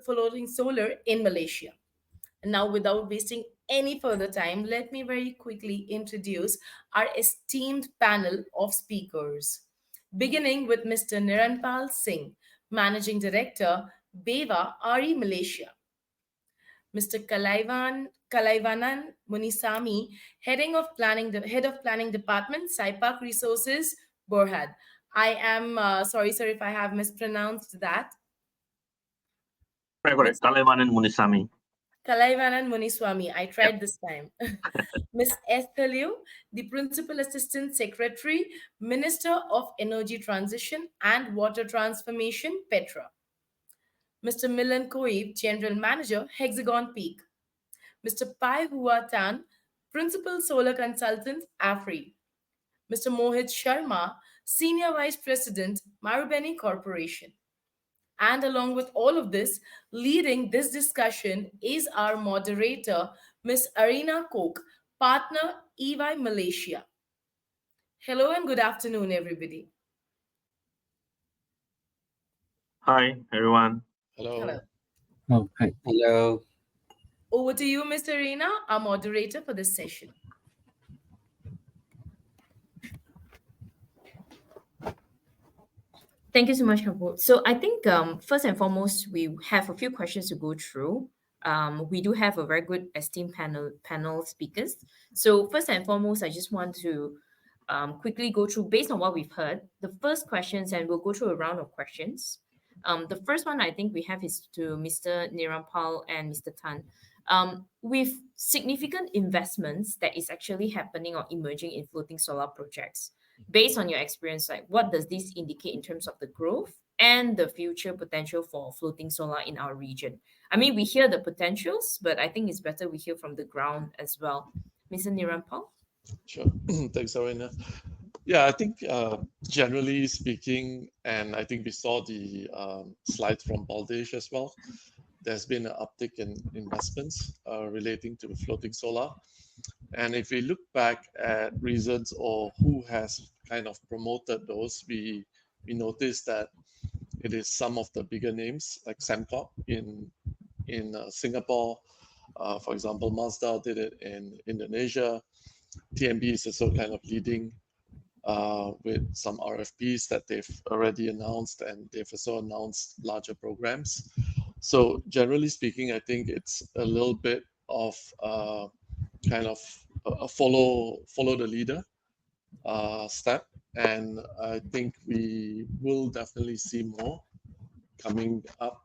floating solar in Malaysia. And now, without wasting any further time, let me very quickly introduce our esteemed panel of speakers. Beginning with Mr. Niranpal Singh, Managing Director, Beva RE Malaysia. Mr. Kalaivanan Munisamy, Head of Planning Department, SIPAC Resources, Borhad. I am sorry, sir, if I have mispronounced that. Correct. Talaiwan and Munisami. Kalaivanan Muniswamy. I Yep. tried this time. Ms. Esther Liu, the Principal Assistant Secretary, Minister of Energy Transition and Water Transformation, Petra. Mr. Milan Koib, General Manager, Hexagon Peak. Mr. Pai Hua Tan, Principal Solar Consultant, AFRI. Mr. Mohit Sharma, Senior Vice President, Marubeni Corporation. And along with all of this, leading this discussion is our moderator, Ms. Arina Kok, partner EY Malaysia. Hello and good afternoon, everybody. Hi, everyone. Hello. Hello. Oh, hi. Hello. Over to you, Ms. Arina, our moderator for this session. Thank you so much, Kapoor. So I think first and foremost, we have a few questions to go through. We do have a very good esteemed panel speakers. So first and foremost, I just want to quickly go through based on what we've heard. The first questions, and we'll go through a round of questions. The first one I think we have is to Mr. Nirampal and Mr. Tan. With significant investments that is actually happening or emerging in floating solar projects, based on your experience, like what does this indicate in terms of the growth and the future potential for floating solar in our region? I mean, we hear the potentials, but I think it's better we hear from the ground as well. Mr. Nirampal? Sure. Thanks, Arena. Yeah, I think generally speaking, and I think we saw the slide from Baldesh as well, there's been an uptick in investments relating to floating solar. And if we look back at reasons or who has kind of promoted those, we notice that it is some of the bigger names like Sembcorp in Singapore. For example, Mazda did it in Indonesia. TMB is also kind of leading with some RFPs that they've already announced, and they've also announced larger programs. So generally speaking, I think it's a little bit of kind of a follow the leader step, and I think we will definitely see more coming up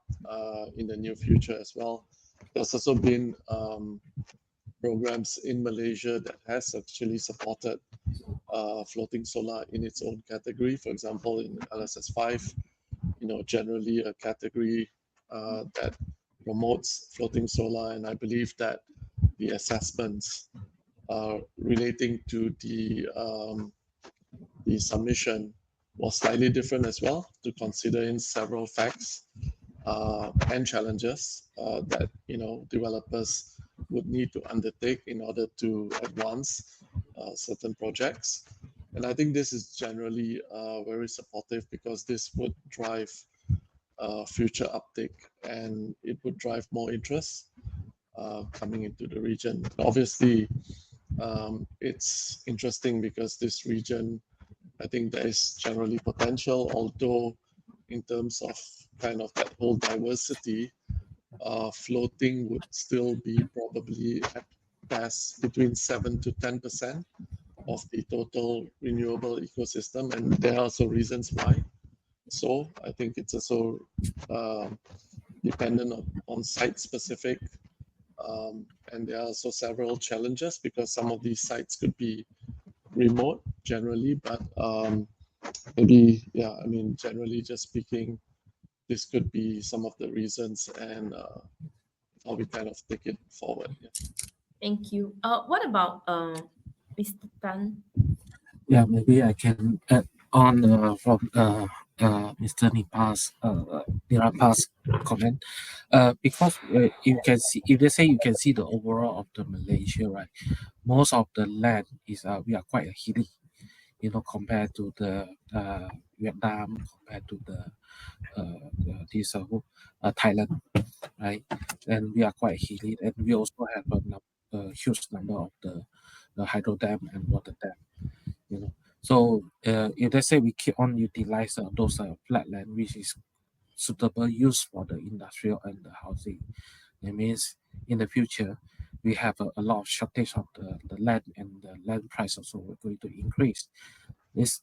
in the near future as well. There's also been programs in Malaysia that has actually supported floating solar in its own category. For example, in LSS5, generally a category that promotes floating solar, and I believe that the assessments relating to the submission was slightly different as well, to consider in several facts and challenges that developers would need to undertake in order to advance certain projects. And I think this is generally very supportive, because this would drive future uptake, and it would drive more interest coming into the region. Obviously, it's interesting because this region, I think there is generally potential, although in terms of kind of that whole diversity, floating would still be probably at best between 7 to 10% of the total renewable ecosystem, and there are also reasons why. So I think it's also dependent on site specific, and there are also several challenges, because some of these sites could be remote generally, but maybe, yeah, I mean, generally just speaking, this could be some of the reasons, and how we kind of take it forward. Yeah. Thank you. What about Mr. Tan? Yeah, maybe I can add on from Mr. Nirapal's comment. Because you can see, if they say you can see the overall of the Malaysia, right? Most of the land is we are quite hilly, compared to the Vietnam, compared to the Thailand, right? And we are quite hilly, and we also have a huge number of the hydro dam and water dam. So if they say we keep on utilize those flat land, which is suitable use for the industrial and the housing, It means in the future we have a lot of shortage of the land, and the land price also will going to increase. This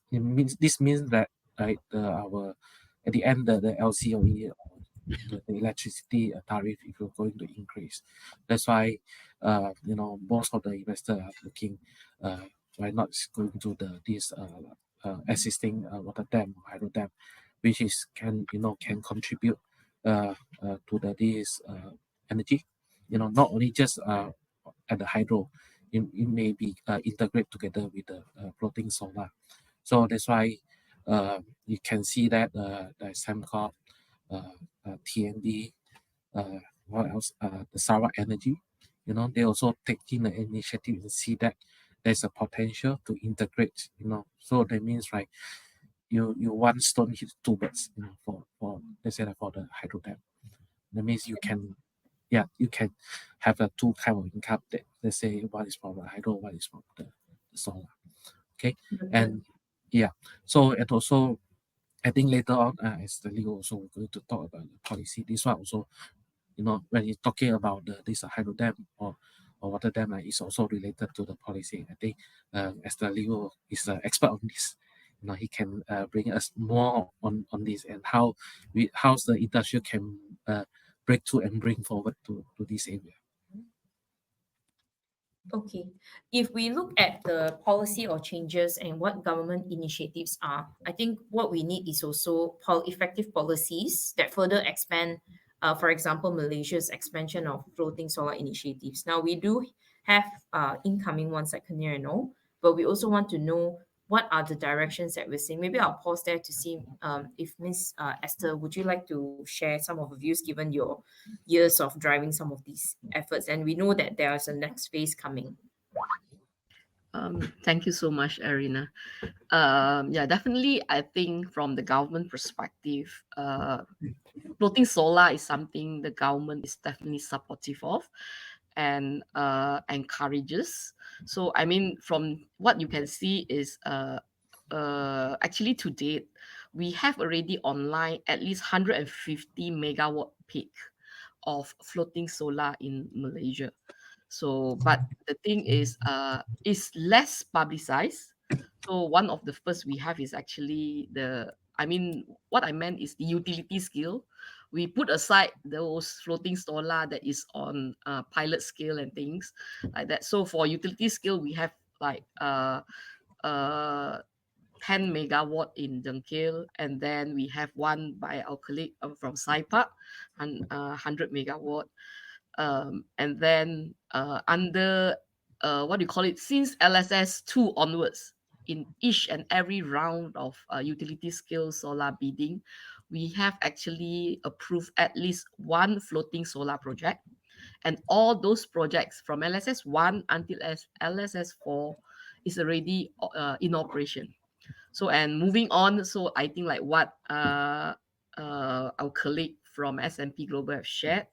means that, right, our at the end the LCOE, or the electricity tariff, if you're going to increase. That's why most of the investors are looking why not going to this existing water dam, hydro dam, which is can contribute to this energy. Not only just at the hydro, it may be integrate together with the floating solar. So that's why you can see that there's some called TND, what else? The Sarawak Energy. They also taking the initiative and see that there's a potential to integrate. So that means, right, you one stone hits two birds. For let's say, like, for the hydro dam. That means you can, yeah, you can have a two kind of income. That, let's say, one is from the hydro, one is from the solar. Okay, and yeah, so and also I think later on, as the legal also we're going to talk about the policy. This one also, when you're talking about this hydro dam or water dam, it's also related to the policy. I think as the legal is an expert on this, he can bring us more on this, and how's the industry can break through and bring forward to this area. Okay. If we look at the policy or changes and what government initiatives are, I think what we need is also effective policies that further expand, for example, Malaysia's expansion of floating solar initiatives. Now, we do have incoming ones like Kenya and all, but we also want to know what are the directions that we're seeing. Maybe I'll pause there to see if Miss Esther, would you like to share some of the views given your years of driving some of these efforts? And we know that there is a next phase coming. Thank you so much, Arina. Yeah, definitely. I think from the government perspective, floating solar is something the government is definitely supportive of and encourages. So, I mean, from what you can see is actually to date, we have already online at least 150 megawatt peak of floating solar in Malaysia. So, but the thing is less publicized. So one of the first we have is actually I mean, what I meant is the utility scale. We put aside those floating solar that is on pilot scale and things like that. So for utility scale, we have like uh 10 megawatt in Dengkil, and then we have one by our colleague from Saipak, and 100 megawatt. And then under what do you call it? Since LSS 2 onwards, in each and every round of utility scale solar bidding, we have actually approved at least one floating solar project. And all those projects from LSS 1 until LSS 4 is already in operation. So, and moving on, so I think like what our colleague from S&P Global have shared,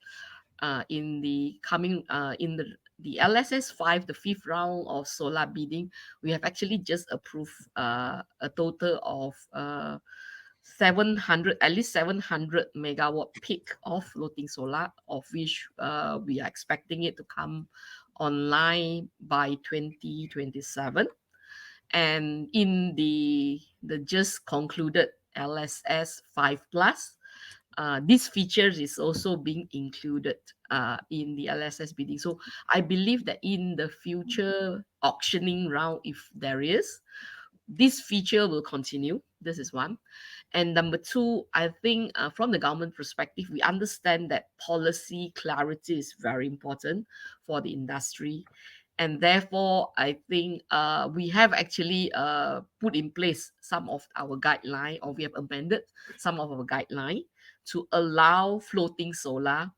in the coming in the LSS 5, the fifth round of solar bidding, we have actually just approved a total of 700, at least 700 megawatt peak of floating solar, of which we are expecting it to come online by 2027. And in the just concluded LSS 5 plus, this features is also being included in the LSS bidding. So I believe that in the future auctioning round, if there is, this feature will continue. This is one. And number two, I think from the government perspective, we understand that policy clarity is very important for the industry. And therefore, I think we have actually put in place some of our guideline, or we have amended some of our guideline to allow floating solar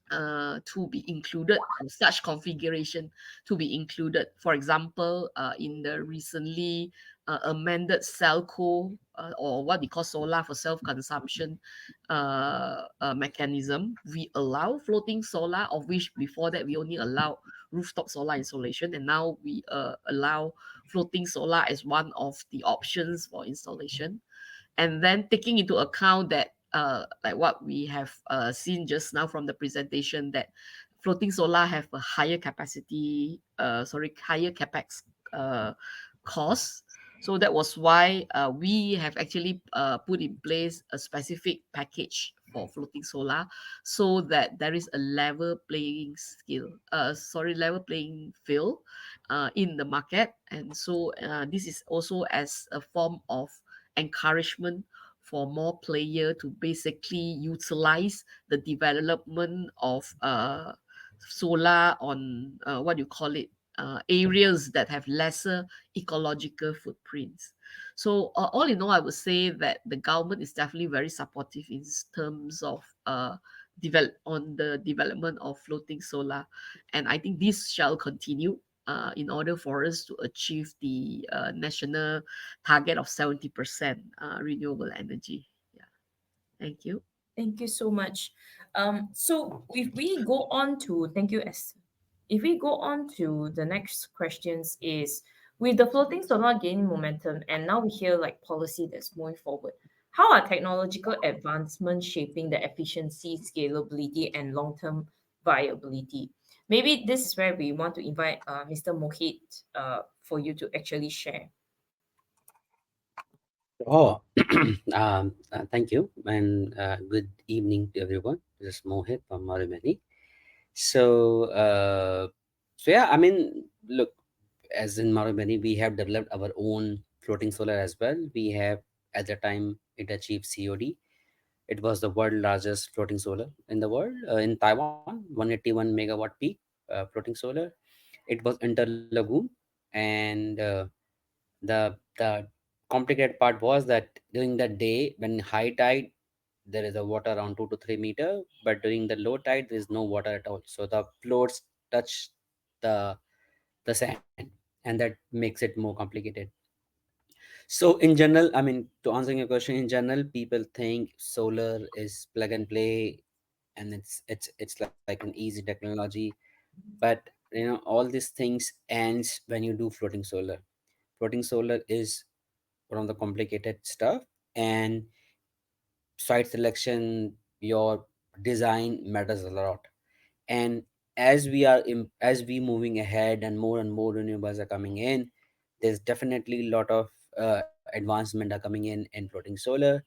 to be included, or such configuration to be included. For example, in the recently amended CELCO, or what they call solar for self-consumption mechanism, we allow floating solar, of which before that we only allow rooftop solar installation, and now we allow floating solar as one of the options for installation. And then taking into account that like what we have seen just now from the presentation, that floating solar have a higher capacity, higher capex uh, cost. So that was why we have actually put in place a specific package for floating solar, so that there is a level playing field in the market. And so this is also as a form of encouragement for more player to basically utilize the development of solar on what you call it, areas that have lesser ecological footprints. So all in all, I would say that the government is definitely very supportive in terms of on the development of floating solar, and I think this shall continue in order for us to achieve the national target of 70% renewable energy. Yeah, thank you. Thank you so much. So if we go on to thank you, Esther. If we go on to the next questions is with the floating solar gaining momentum, and now we hear like policy that's moving forward. How are technological advancements shaping the efficiency, scalability, and long-term viability? Maybe this is where we want to invite Mr. Mohit for you to actually share. Oh, thank you, and good evening to everyone. This is Mohit from Marimani. So, so yeah, I mean, look, as in Marimani, we have developed our own floating solar as well. We have, at the time, it achieved COD. It was the world largest floating solar in the world, in Taiwan, 181 megawatt peak floating solar. It was interlagoon, and the complicated part was that during the day when high tide there is a water around 2 to 3 meter, but during the low tide there is no water at all. So the floats touch the the sand, and that makes it more complicated. So in general, I mean, to answer your question, in general, people think solar is plug and play, and it's like an easy technology, but all these things ends when you do floating solar. Floating solar is one of the complicated stuff, and site selection, your design matters a lot. And as we moving ahead and more renewables are coming in, there's definitely a lot of advancement are coming in floating solar,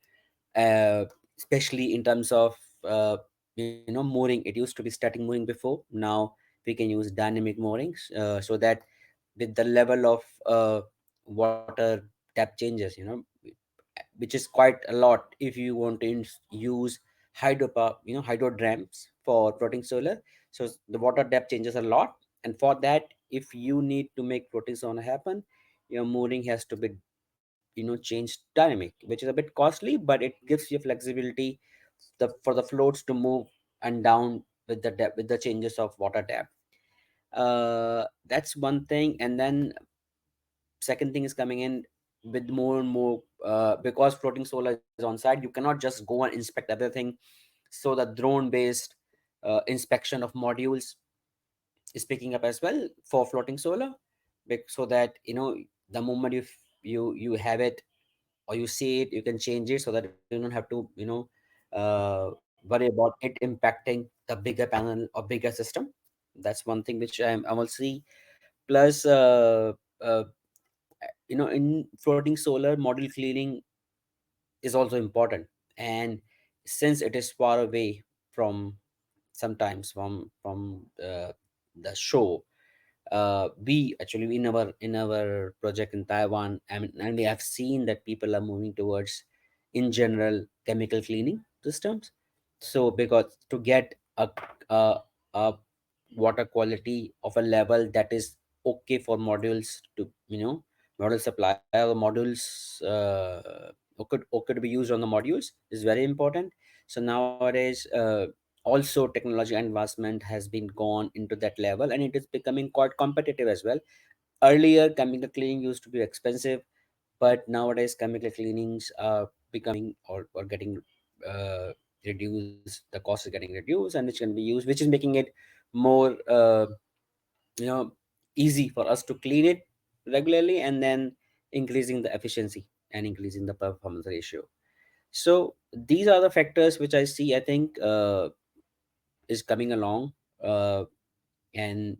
uh, especially in terms of mooring. It used to be static mooring before. Now we can use dynamic moorings, so that with the level of water depth changes, which is quite a lot if you want to use hydro dams for floating solar. So the water depth changes a lot, and for that, if you need to make floating solar happen, your mooring has to be changed dynamic, which is a bit costly, but it gives you flexibility for the floats to move and down with the depth, with the changes of water depth. That's one thing. And then second thing is coming in with more and more, because floating solar is on site, you cannot just go and inspect everything. So the drone based inspection of modules is picking up as well for floating solar, so that the moment you have it or you see it, you can change it so that you don't have to worry about it impacting the bigger panel or bigger system. That's one thing which I will see. Plus, uh, in floating solar, model cleaning is also important. And since it is far away from, sometimes the show, we actually, in our project in Taiwan, and we have seen that people are moving towards, in general, chemical cleaning systems. So because to get a, a water quality of a level that is okay for modules to, module supplier or modules, or could be used on the modules, is very important. So nowadays, also technology advancement has been gone into that level, and it is becoming quite competitive as well. Earlier chemical cleaning used to be expensive, but nowadays chemical cleanings are becoming, or getting uh, reduced. The cost is getting reduced, and which can be used, which is making it more you know easy for us to clean it regularly, and then increasing the efficiency and increasing the performance ratio. So these are the factors which I see, I think, is coming along. uh, and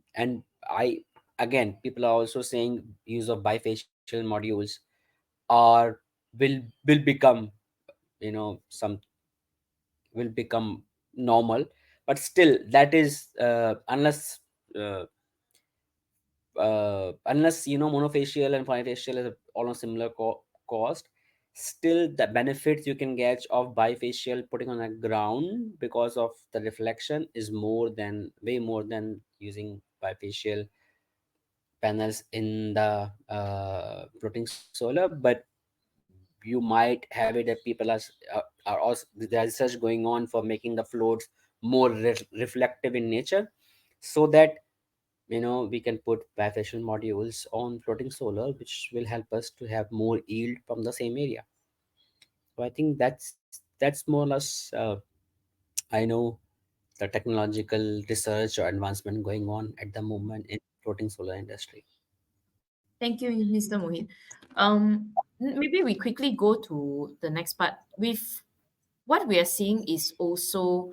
I, again, people are also saying use of bifacial modules are will will become, some will become normal. But still, that is, uh, unless monofacial and bifacial is almost similar cost, still the benefits you can get of bifacial putting on the ground because of the reflection is way more than using bifacial panels in the floating solar. But you might have it that people are also, there's research going on for making the floats more reflective in nature, so that we can put bifacial modules on floating solar, which will help us to have more yield from the same area. So I think that's more or less, I know, the technological research or advancement going on at the moment in floating solar industry. Thank you, Mr. Mohit. Maybe we quickly go to the next part. With what we are seeing is also,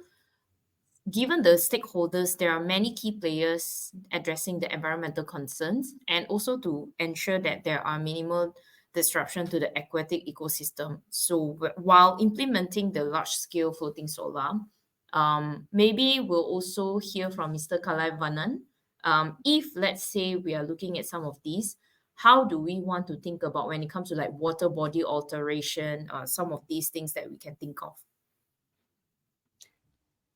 given the stakeholders, there are many key players addressing the environmental concerns and also to ensure that there are minimal disruption to the aquatic ecosystem. So while implementing the large-scale floating solar, maybe we'll also hear from Mr. Kalai Vanan. If let's say we are looking at some of these, how do we want to think about when it comes to like water body alteration, some of these things that we can think of?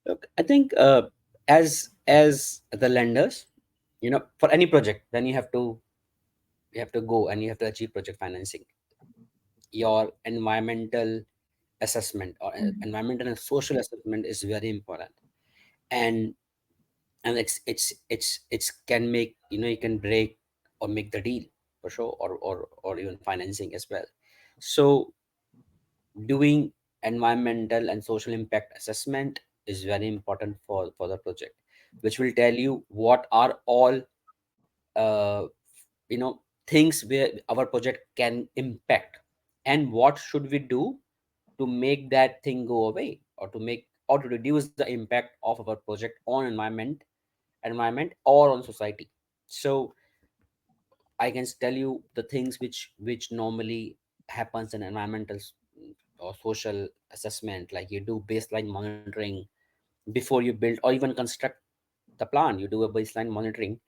Look, I think, as the lenders, for any project, then you have to go and you have to achieve project financing. Your environmental assessment or environmental and social assessment is very important. And and it's can make, you can break or make the deal for sure, or even financing as well. So doing environmental and social impact assessment is very important for the project, which will tell you what are all, uh, things where our project can impact, and what should we do to make that thing go away, or to reduce the impact of our project on environment or on society. So I can tell you the things which normally happens in environmental or social assessment. Like, you do baseline monitoring before you build or even construct the plan. You do a baseline monitoring,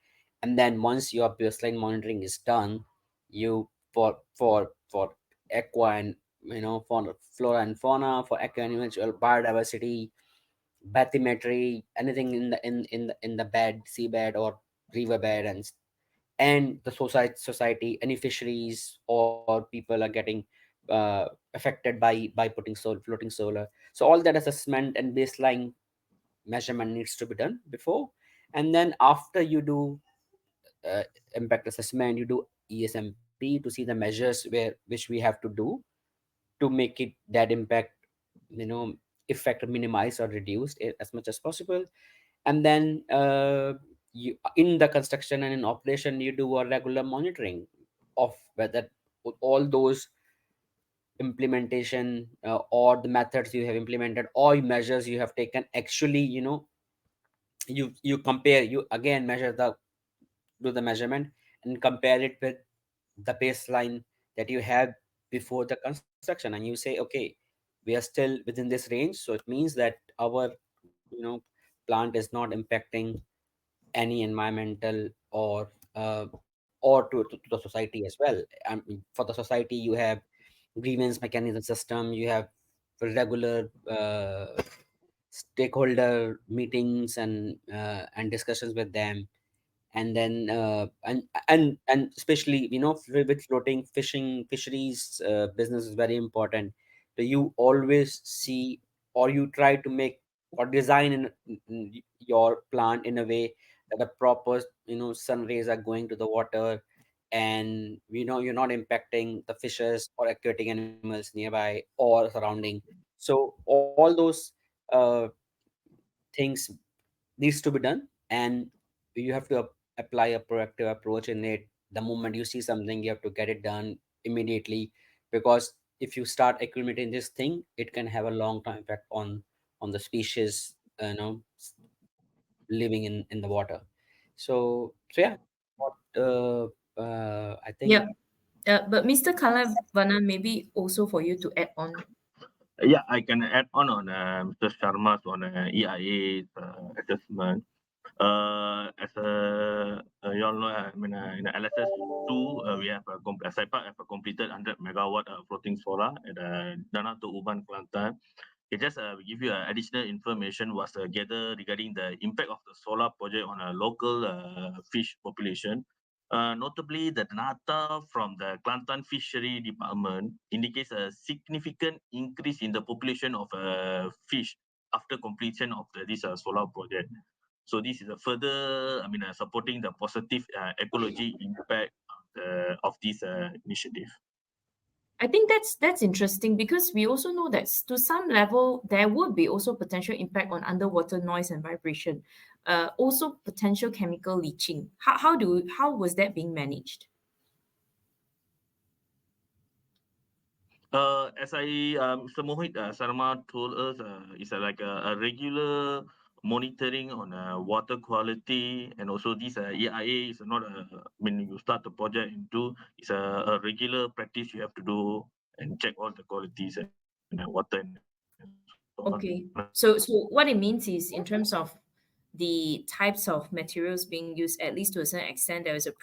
and then once your baseline monitoring is done, you for aqua and, fauna, flora and fauna, for aqua and biodiversity, bathymetry, anything in the bed, seabed or riverbed, and the society, any fisheries or people are getting affected by putting floating solar. So all that assessment and baseline measurement needs to be done before. And then after you do uh, impact assessment, you do ESMP to see the measures which we have to do to make it that impact, you know effect minimized or reduced as much as possible. And then, you, in the construction and in operation, you do a regular monitoring of whether all those implementation, or the methods you have implemented or measures you have taken, actually, you compare, you again measure the do the measurement and compare it with the baseline that you have before the construction, and you say, okay, we are still within this range, so it means that our, plant is not impacting any environmental or, to the society as well. For the society, you have grievance mechanism system, you have regular stakeholder meetings and discussions with them. And then, and especially, with floating fisheries business is very important. So you always see, or you try to make or design in your plant in a way that the proper, sun rays are going to the water, and you're not impacting the fishes or aquatic animals nearby or surrounding. So all those uh, things needs to be done, and you have to apply a proactive approach in it. The moment you see something, you have to get it done immediately, because if you start accumulating this thing, it can have a long-term effect on the species, living in the water. So yeah, what I think. Yeah. But Mr. Kalavana, maybe also for you to add on. Yeah, I can add on Mr. Sharma's on EIA's assessment. As you all know, I mean, in LSS 2, we have SIPA have a completed 100 megawatt floating solar at Danau to Uban, Kelantan. It just give you additional information was gathered regarding the impact of the solar project on a local fish population. Notably, the data from the Kelantan Fishery Department indicates a significant increase in the population of fish after completion of this solar project. So this is a further, supporting the positive ecology impact of this initiative. I think that's interesting because we also know that to some level there would be also potential impact on underwater noise and vibration, also potential chemical leaching. How was that being managed? As Mr. Mohit Sarma told us, it's like a regular monitoring on water quality, and also this EIA is not when you start the project into, it's a regular practice you have to do and check all the qualities and water and so on. Okay. So what it means is in terms of the types of materials being used, at least to a certain extent, there is a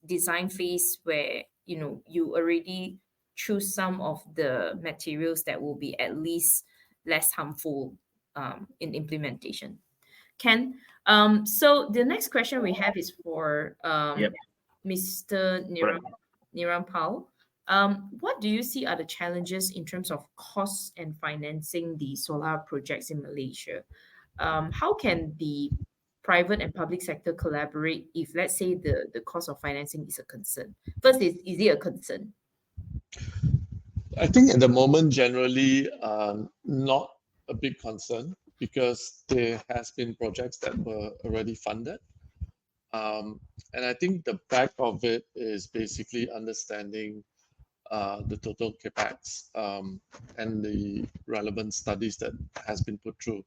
design phase where you already choose some of the materials that will be at least less harmful in implementation. Ken, so the next question we have is for Yep, Mr. correct. Nirampal. What do you see are the challenges in terms of costs and financing the solar projects in Malaysia? How can the private and public sector collaborate if, let's say, the cost of financing is a concern? First, is it a concern? I think at the moment, generally, not a big concern because there has been projects that were already funded. And I think the back of it is basically understanding the total capex and the relevant studies that has been put through.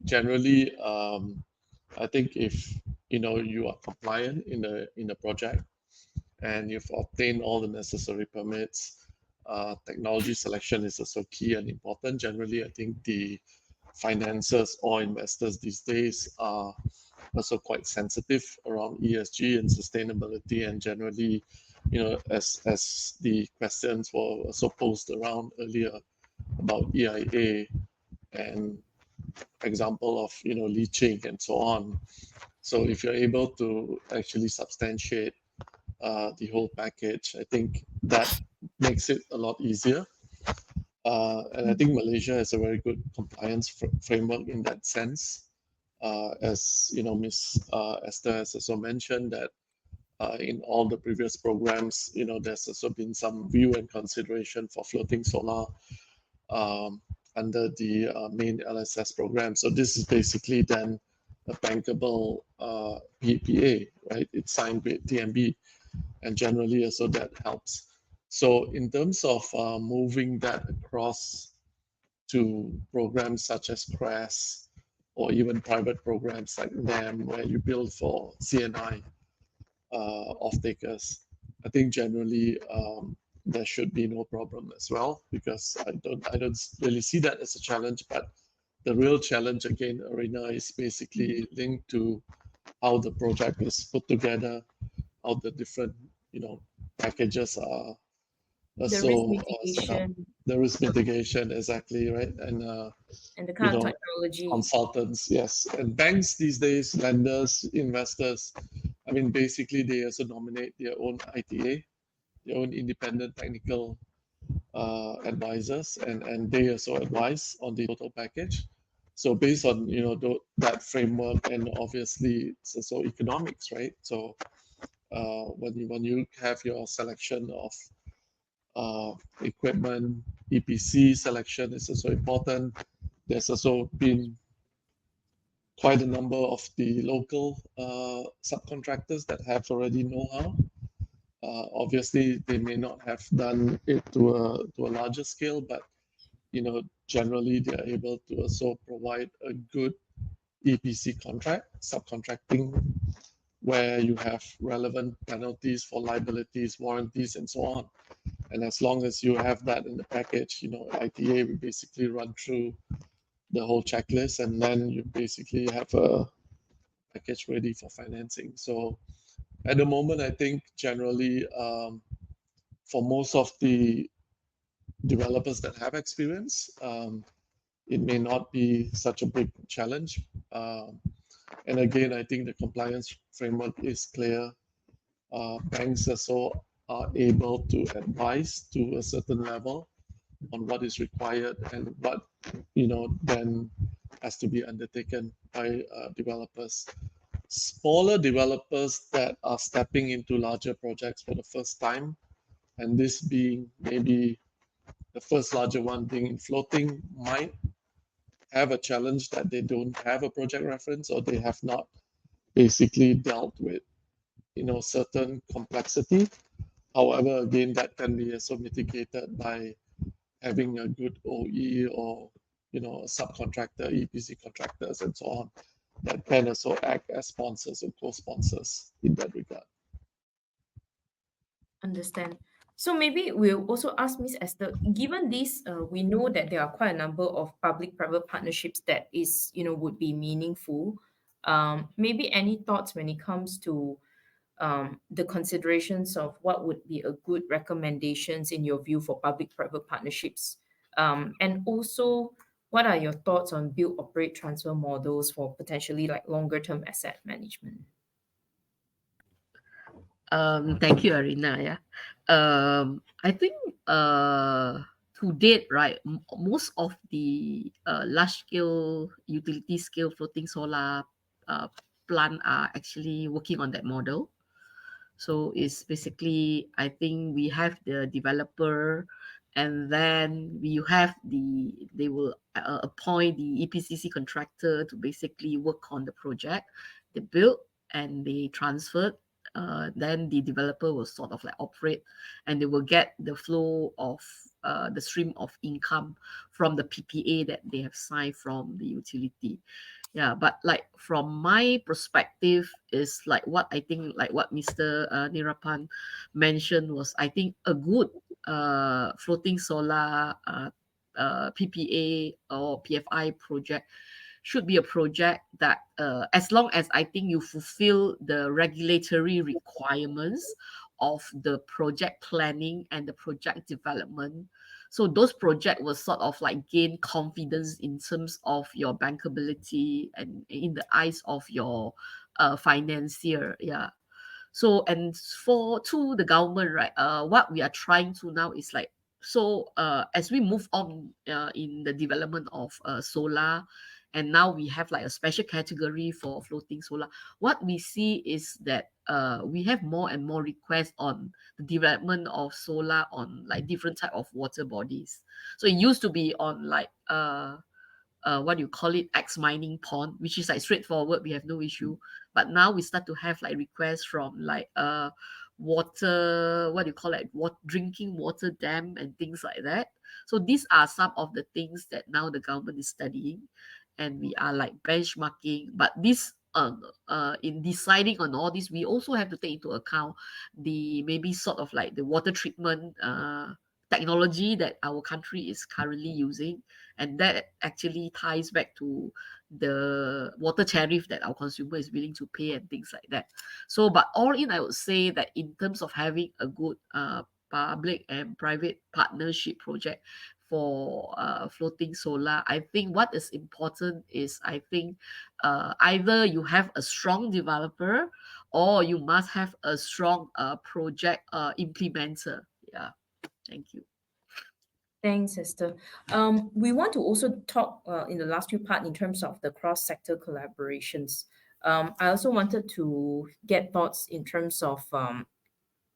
Generally, I think if you are compliant in the project and you've obtained all the necessary permits, technology selection is also key and important. Generally, I think the financiers or investors these days are also quite sensitive around ESG and sustainability, and generally, as the questions were also posed around earlier about EIA and example of leaching and so on. So if you're able to actually substantiate the whole package, I think that makes it a lot easier. And I think Malaysia has a very good compliance framework in that sense. As Ms. Esther has also mentioned that in all the previous programs, there's also been some view and consideration for floating solar under the main LSS program. So this is basically then a bankable PPA, right? It's signed with TMB, and generally also that helps. So in terms of moving that across to programs such as CRESS or even private programs like NAM, where you build for CNI off-takers, I think generally there should be no problem as well, because I don't really see that as a challenge. But the real challenge again, Arena, is basically linked to how the project is put together, how the different packages are The risk so set up. mitigation The risk mitigation, exactly, right? And and the you kind of know technology. consultants, yes, and banks these days, lenders, investors, I mean, basically they also nominate their own ITA, their own independent technical advisors, and they also advise on the total package. So based on that framework, and obviously it's also economics, right? So when you have your selection of equipment, EPC selection is also important. There's also been quite a number of the local subcontractors that have already know-how. Obviously, they may not have done it to a larger scale, but generally they are able to also provide a good EPC contract, subcontracting, where you have relevant penalties for liabilities, warranties, and so on. And as long as you have that in the package, ITA will basically run through the whole checklist, and then you basically have a package ready for financing. So at the moment, I think generally for most of the developers that have experience, it may not be such a big challenge. And again, I think the compliance framework is clear. Banks also are able to advise to a certain level on what is required and what then has to be undertaken by developers. Smaller developers that are stepping into larger projects for the first time, and this being maybe the first larger one being in floating, might have a challenge that they don't have a project reference, or they have not basically dealt with certain complexity. However, again, that can be also mitigated by having a good OE or a subcontractor, EPC contractors, and so on, that can also act as sponsors and co-sponsors in that regard. Understand. So maybe we'll also ask Miss Esther, given this, we know that there are quite a number of public-private partnerships that would be meaningful. Maybe any thoughts when it comes to the considerations of what would be a good recommendations in your view for public-private partnerships? And also, what are your thoughts on build, operate, transfer models for potentially like longer-term asset management? Thank you, Arina. Yeah. I think to date, right, most of the large scale utility scale floating solar plant are actually working on that model. So it's basically, I think we have the developer, and then they will appoint the EPCC contractor to basically work on the project. They build and they transfer. Then the developer will sort of like operate, and they will get the flow of the stream of income from the PPA that they have signed from the utility. Yeah, but like from my perspective is like what I think, like what Mr. Nirapan mentioned was, I think a good floating solar PPA or PFI project should be a project that as long as I think you fulfill the regulatory requirements of the project planning and the project development. So those projects will sort of like gain confidence in terms of your bankability and in the eyes of your financier. Yeah. So and for to the government, right? What we are trying to now is like, so as we move on in the development of solar, and now we have like a special category for floating solar. What we see is that we have more and more requests on the development of solar on like different type of water bodies. So it used to be on like what do you call it, X mining pond, which is like straightforward, we have no issue. But now we start to have like requests from like water, what do you call it, what drinking water dam and things like that. So these are some of the things that now the government is studying, and we are like benchmarking. But this in deciding on all this, we also have to take into account the maybe sort of like the water treatment technology that our country is currently using, and that actually ties back to the water tariff that our consumer is willing to pay and things like that. So but all in, I would say that in terms of having a good public and private partnership project for floating solar, I think what is important is, I think either you have a strong developer, or you must have a strong project implementer. Yeah. Thank you. Thanks, Esther. We want to also talk in the last few part in terms of the cross-sector collaborations. I also wanted to get thoughts in terms of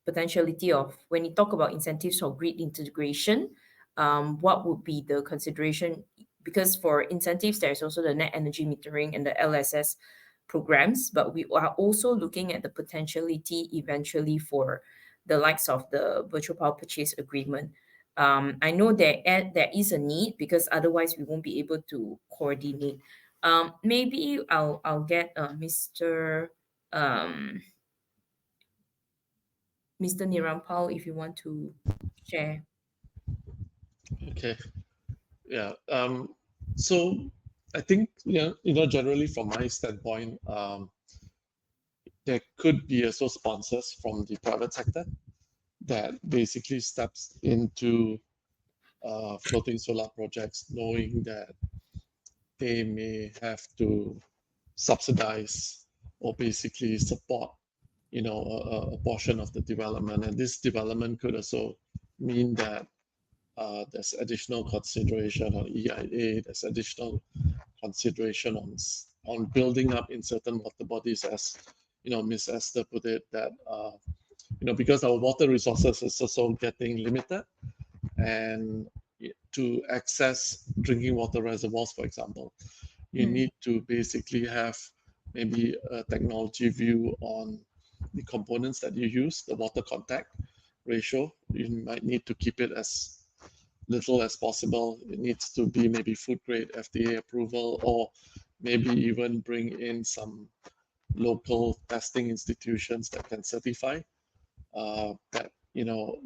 potentiality of when you talk about incentives for grid integration, what would be the consideration? Because for incentives, there's also the net energy metering and the LSS programs, but we are also looking at the potentiality eventually for the likes of the virtual power purchase agreement. I know there is a need because otherwise we won't be able to coordinate. Maybe I'll get um, Mr. Nirampal if you want to share. Okay. Yeah. So I think, generally from my standpoint, there could be also sponsors from the private sector that basically steps into floating solar projects, knowing that they may have to subsidize or basically support, a portion of the development. And this development could also mean that there's additional consideration on EIA, there's additional consideration on building up in certain water bodies, as Miss Esther put it, that because our water resources is also getting limited, and to access drinking water reservoirs, for example, you need to basically have maybe a technology view on the components that you use, the water contact ratio. You might need to keep it as little as possible. It needs to be maybe food grade FDA approval, or maybe even bring in some local testing institutions that can certify that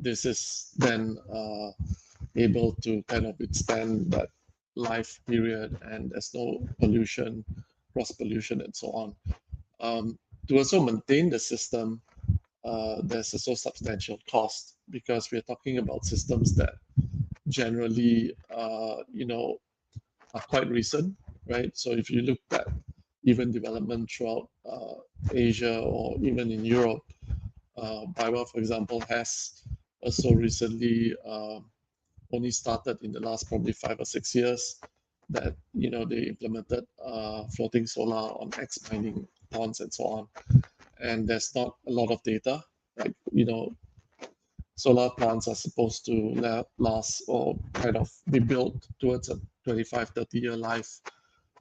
this is then able to kind of withstand that life period, and there's no pollution, cross pollution, and so on. To also maintain the system, there's also substantial cost, because we're talking about systems that generally, are quite recent, right? So if you look at even development throughout Asia or even in Europe, BayWa, for example, has also recently only started in the last probably 5 or 6 years that they implemented floating solar on X mining ponds and so on. And there's not a lot of data. Like solar plants are supposed to last or kind of be built towards a 25-30 year life.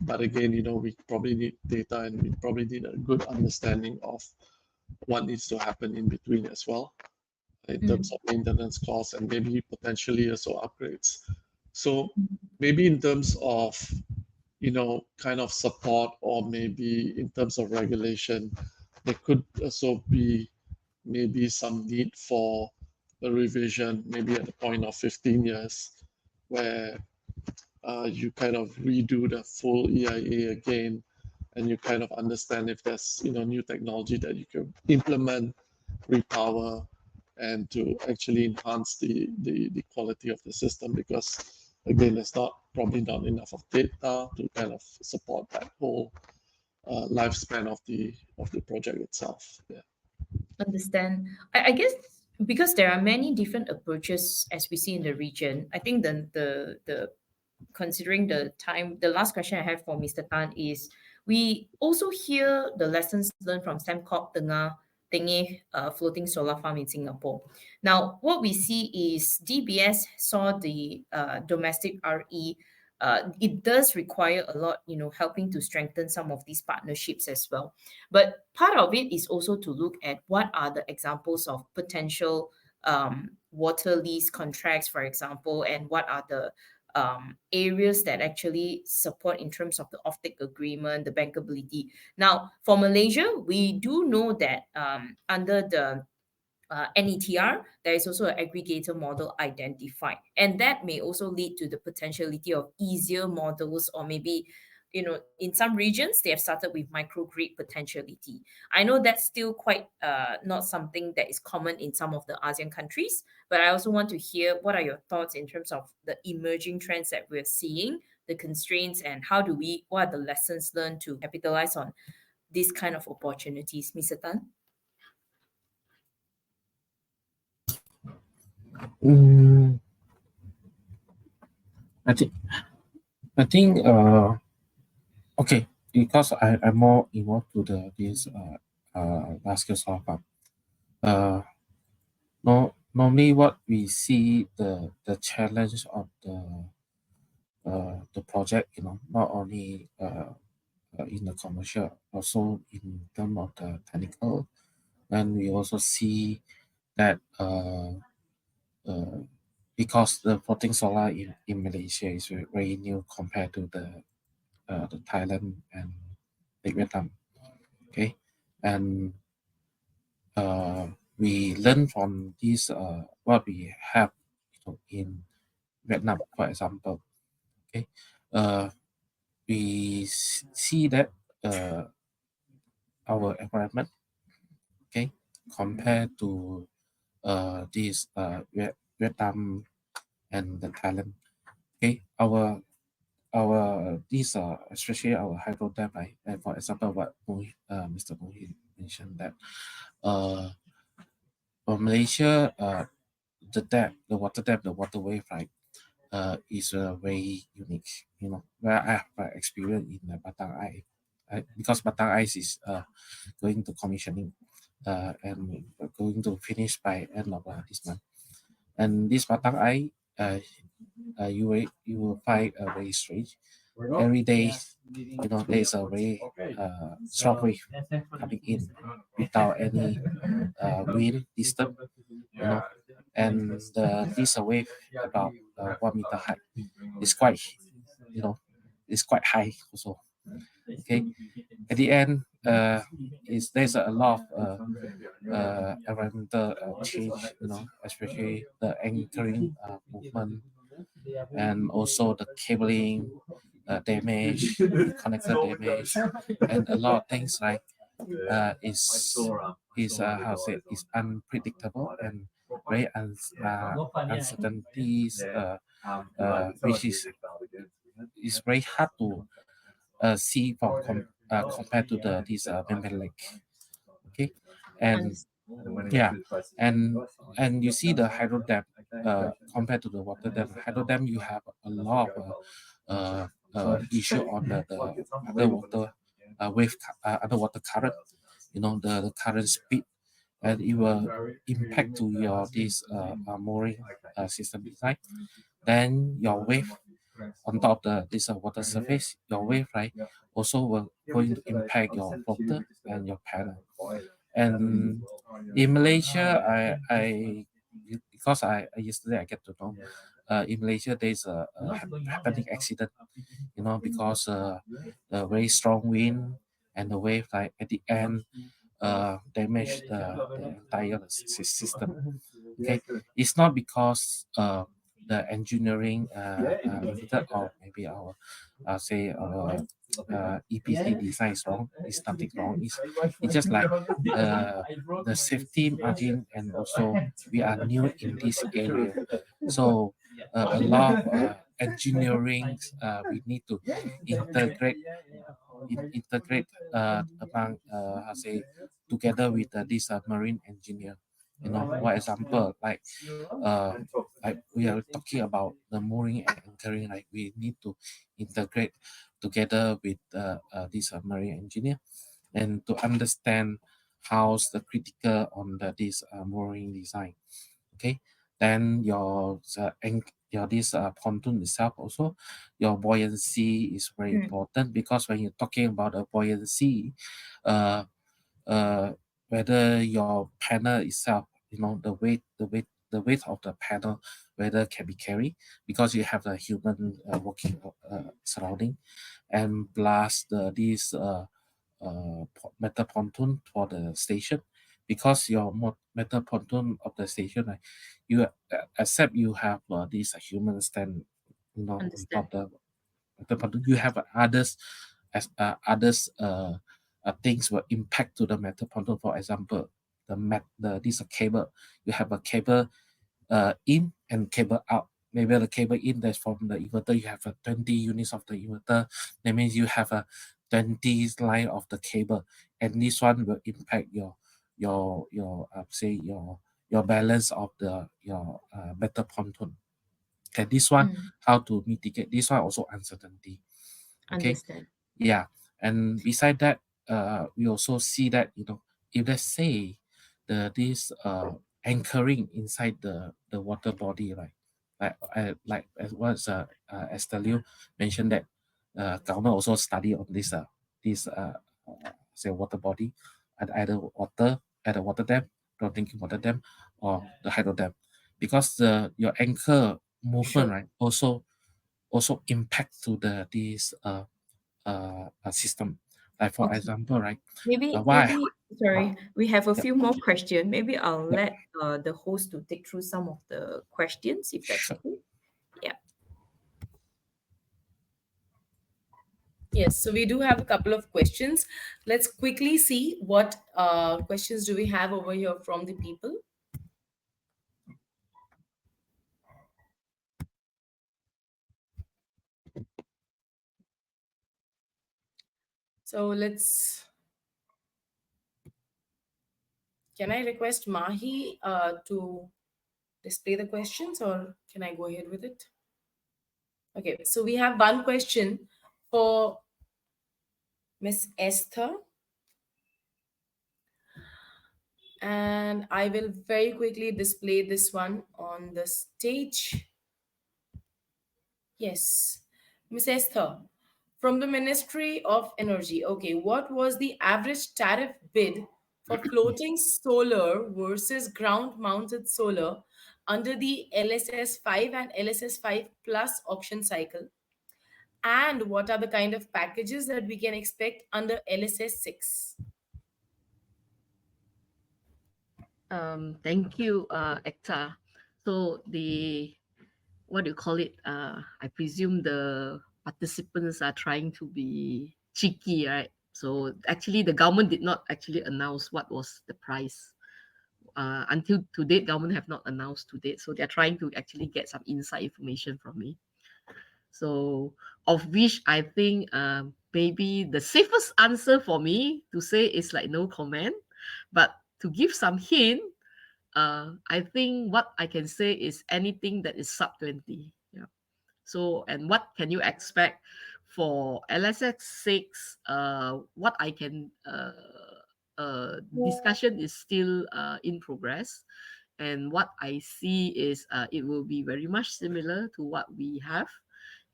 But again, we probably need data, and we probably need a good understanding of what needs to happen in between as well, in terms of maintenance costs and maybe potentially also upgrades. So maybe in terms of, kind of support, or maybe in terms of regulation, there could also be maybe some need for a revision, maybe at the point of 15 years, where you kind of redo the full EIA again, and you kind of understand if there's new technology that you can implement, repower, and to actually enhance the quality of the system, because again, there's probably not enough of data to kind of support that whole lifespan of the project itself. Yeah. Understand. I guess because there are many different approaches as we see in the region, I think the considering the time, the last question I have for Mr. Tan is, we also hear the lessons learned from Sembcorp Tengah floating solar farm in Singapore. Now, what we see is DBS saw the domestic RE. It does require a lot, helping to strengthen some of these partnerships as well. But part of it is also to look at what are the examples of potential water lease contracts, for example, and what are the areas that actually support in terms of the offtake agreement, the bankability. Now, for Malaysia, we do know that under the NETR, there is also an aggregator model identified, and that may also lead to the potentiality of easier models, or maybe in some regions they have started with microgrid potentiality. I know that's still quite not something that is common in some of the ASEAN countries, but I also want to hear what are your thoughts in terms of the emerging trends that we're seeing, the constraints, and what are the lessons learned to capitalize on these kind of opportunities. Mr. Tan? Mm, I think okay, because I'm more involved to this large scale solar farm. No, normally what we see the challenge of the project, not only in the commercial, also in terms of the technical, and we also see that because the floating solar in Malaysia is very new compared to the Thailand and the Vietnam. Okay, and we learn from this what we have in Vietnam, for example. Okay, we see that our environment, okay, compared to this Vietnam and the Thailand. Okay, our these especially our hydro dam, right? And for example, what Mr. Mohi mentioned that uh, for Malaysia, the water dam, the water wave, right, is very unique. You know, where I have experience in Batang Ai, because Batang Ais is going to commissioning and going to finish by end of this month. And this Batang Ai, you will find very strange. Every day, there's a very strong wave coming in without any wind disturb, and this wave about 1 meter high is quite, you know, it's quite high also. Okay, at the end, there's a lot of environmental change, especially the anchoring movement, and also the cabling damage, the connector damage, and a lot of things like is how to say, is unpredictable and very uncertainties, which is very hard to see from compared to this Member Lake. Okay, and yeah, and you see the hydro dam compared to the water dam. Hydro dam, you have a lot of issue on the underwater underwater current. The current speed, and it will impact to your this mooring system design. Then your wave on top of this water surface, your wave, right, also will going to impact your floater and your panel. And in Malaysia, because I yesterday I get to know, in Malaysia there's a happening accident, because the very strong wind and the wave, like at the end damage the entire system. Okay, it's not because the engineering method, or maybe our say our EPC design is wrong. It's nothing wrong. It's just like the safety margin, and also we are new in this area, so a lot of engineering we need to integrate among how say together with this marine engineer. For example, uh, like we are talking about the mooring and anchoring, like we need to integrate together with this marine engineer, and to understand how's the critical on this mooring design. Okay, then your this pontoon itself also, your buoyancy is very important, because when you're talking about a buoyancy, uh, uh, whether your panel itself, the weight of the panel, whether can be carried, because you have the human working surrounding, and plus this metal pontoon for the station, because your metal pontoon of the station, like, you accept you have this human stand, on Understand. top the metal pontoon. You have others things will impact to the metal pontoon. For example, this cable, you have a cable in and cable out. Maybe the cable in, that's from the inverter, you have 20 units of the inverter. That means you have a 20 line of the cable, and this one will impact your say your balance of your metal pontoon. And this one, how to mitigate this one, also uncertainty. Okay, Understand. yeah. And beside that, we also see that, if let's say this anchoring inside the water body, right, like as was Esther Liu mentioned, that government also study on this say water body, at either water, at a water dam, or drinking water dam, or the hydro dam, because the your anchor movement, Sure. right, also impact to the this system. Like for Okay. example, right, why? Maybe sorry, we have a Yep, few more questions. Maybe I'll yep, let the host to take through some of the questions, if that's sure. okay. Yeah. Yes, so we do have a couple of questions. Let's quickly see what questions do we have over here from the people. So can I request Mahi to display the questions, or can I go ahead with it? Okay, so we have one question for Miss Esther, and I will very quickly display this one on the stage. Yes, Miss Esther, from the Ministry of Energy. Okay, what was the average tariff bid for floating solar versus ground mounted solar under the LSS 5 and LSS 5 plus auction cycle? And what are the kind of packages that we can expect under LSS 6? Thank you, Ekta. So what do you call it? I presume the participants are trying to be cheeky, right? So actually, the government did not actually announce what was the price. Until to date, government have not announced to date. So they're trying to actually get some inside information from me. So of which I think maybe the safest answer for me to say is like no comment. But to give some hint, I think what I can say is anything that is sub 20. Yeah. So, and what can you expect for LSX 6? What I can, discussion is still in progress. And what I see is it will be very much similar to what we have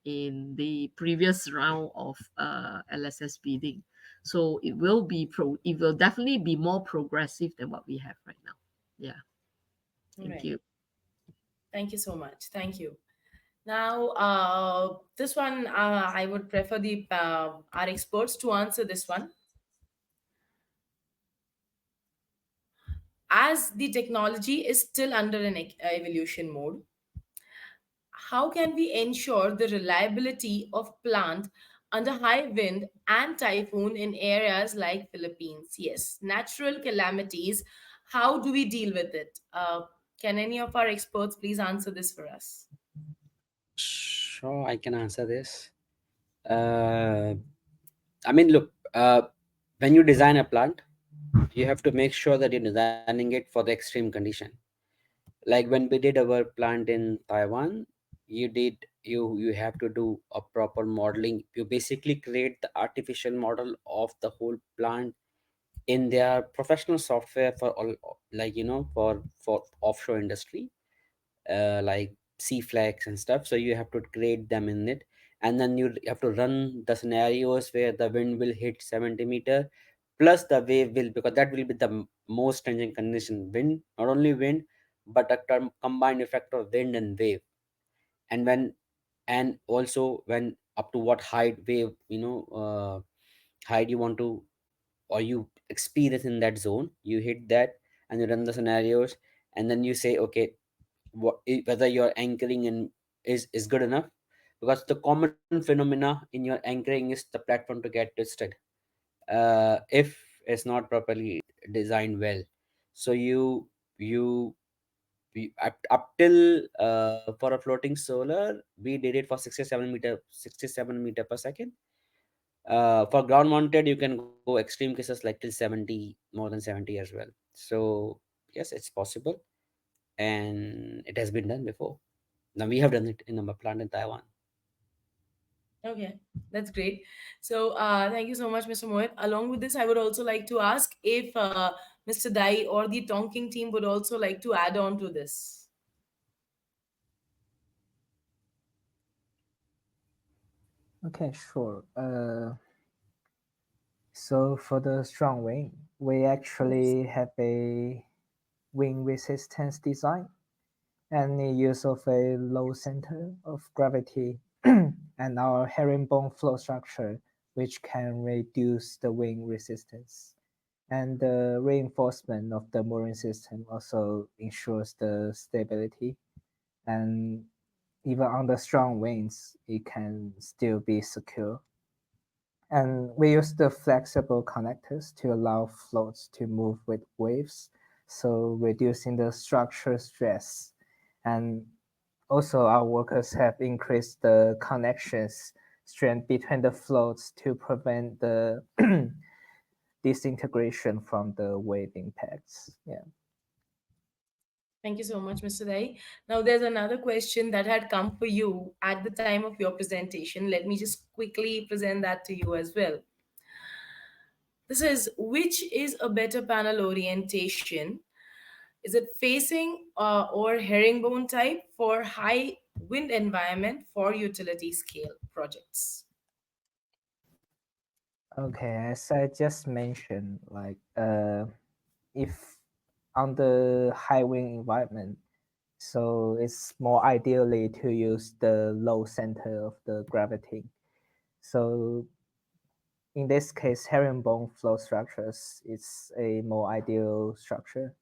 in the previous round of LSS bidding. So it will definitely be more progressive than what we have right now. Yeah. All Thank right. you. Thank you so much. Thank you. Now, this one, I would prefer the our experts to answer this one. As the technology is still under an evolution mode, how can we ensure the reliability of plant under high wind and typhoon in areas like Philippines? Yes, natural calamities. How do we deal with it? Can any of our experts please answer this for us? Sure, I can answer this. Uh, I mean, look, when you design a plant, you have to make sure that you're designing it for the extreme condition. Like when we did our plant in Taiwan, you have to do a proper modeling. You basically create the artificial model of the whole plant in their professional software for all, like for offshore industry, like C-Flex and stuff. So you have to create them in it, and then you have to run the scenarios where the wind will hit 70 meter plus the wave will, because that will be the most stringent condition. Wind, not only wind, but a combined effect of wind and wave. And when, and also when up to what height wave, height you want to, or you experience in that zone, you hit that, and you run the scenarios, and then you say, okay, whether your anchoring in is good enough, because the common phenomena in your anchoring is the platform to get twisted if it's not properly designed well. So you up till for a floating solar we did it for 67 meter per second. For ground mounted you can go extreme cases like till 70, more than 70 as well. So yes, it's possible, and it has been done before. Now we have done it in our plant in Taiwan. Okay, that's great. So, thank you so much, Mr. Mohit. Along with this, I would also like to ask if Mr. Dai or the Tonking team would also like to add on to this. Okay, sure. So for the strong wind, we Yes. actually have a wind resistance design and the use of a low center of gravity and our herringbone flow structure, which can reduce the wind resistance. And the reinforcement of the mooring system also ensures the stability. And even under strong winds, it can still be secure. And we use the flexible connectors to allow floats to move with waves, so reducing the structural stress. And also, our workers have increased the connections strength between the floats to prevent the disintegration from the wave impacts. Yeah. Thank you so much, Mr. Rai. Now, there's another question that had come for you at the time of your presentation. Let me just quickly present that to you as well. This is, which is a better panel orientation? Is it facing or herringbone type for high wind environment for utility scale projects? Okay, as I just mentioned, if on the high wind environment, so it's more ideally to use the low center of the gravity. So in this case, herringbone flow structures is a more ideal structure,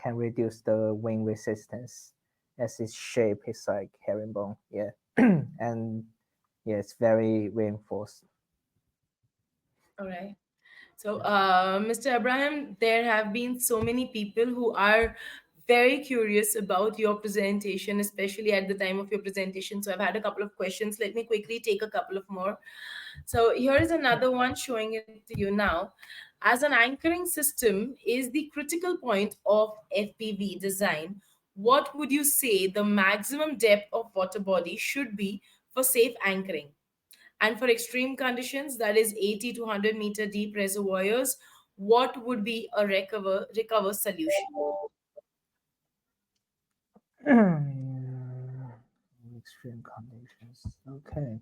can reduce the wind resistance as its shape is like herringbone. Yeah. And yeah, it's very reinforced. All right. So, Mr. Abraham, there have been so many people who are very curious about your presentation, especially at the time of your presentation. So, I've had a couple of questions. Let me quickly take a couple of more. So, here is another one showing it to you now. As an anchoring system is the critical point of FPV design, what would you say the maximum depth of water body should be for safe anchoring? And for extreme conditions, that is 80 to 100-meter deep reservoirs, what would be a recover solution? Extreme conditions. Okay.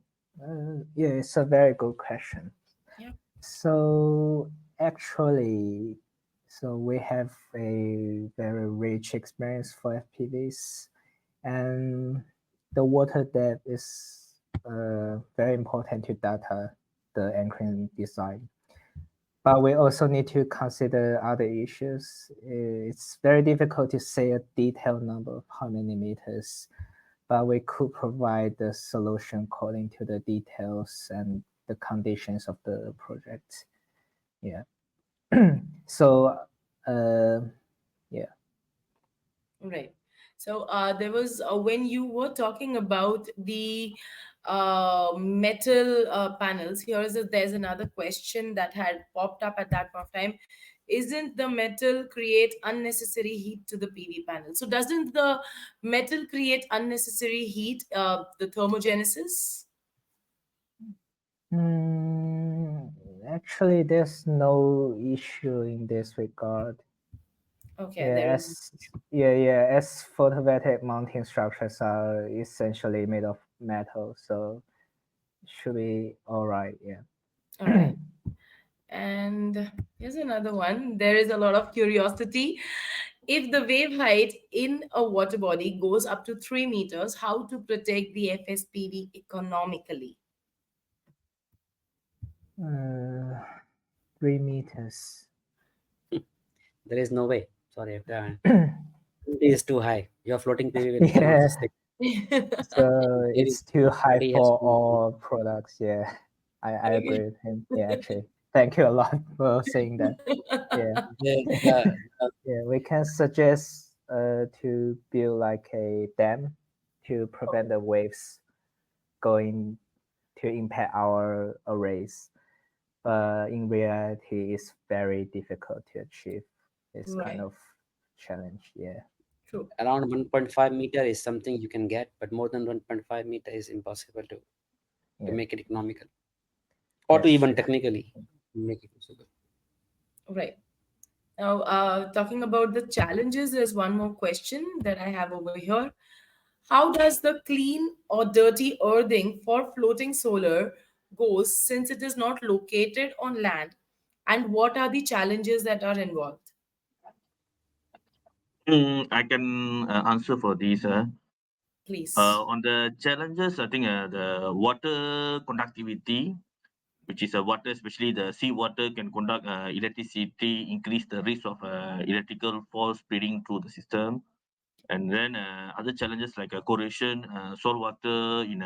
Yeah, it's a very good question. Yeah. So actually, so we have a very rich experience for FPVs, and the water depth is very important to data the anchoring design. But we also need to consider other issues. It's very difficult to say a detailed number of how many meters, but we could provide the solution according to the details and the conditions of the project. Yeah. So, yeah. Right. So there was when you were talking about the metal panels. There's another question that had popped up at that point of time. Isn't the metal create unnecessary heat to the PV panel? So doesn't the metal create unnecessary heat? The thermogenesis. Mm, actually, there's no issue in this regard. Okay, there Yeah, is. as photovoltaic mounting structures are essentially made of metal, so it should be all right. Yeah. All right. And here's another one. There is a lot of curiosity. If the wave height in a water body goes up to 3 meters, how to protect the FSPV economically? Uh, 3 meters. There is no way. Sorry, it is too high. Your floating PV will cannot Yeah, stick. so It is it's too high already has for to be- all products. Yeah, I agree with him. Yeah, actually, thank you a lot for saying that. Yeah, the, the, the- yeah, we can suggest to build like a dam to prevent the waves going to impact our arrays. But in reality, it's very difficult to achieve this kind Right. of challenge. Yeah. True. around 1.5 meter is something you can get, but more than 1.5 meter is impossible to Yeah. make it economical or to That's even true. technically make it possible. Right. Now, talking about the challenges, there's one more question that I have over here. How does the clean or dirty earthing for floating solar goes since it is not located on land? And what are the challenges that are involved? I can answer for this. Please. On the challenges, I think the water conductivity, which is water, especially the seawater, can conduct electricity, increase the risk of electrical faults spreading through the system. And then other challenges like corrosion, salt water in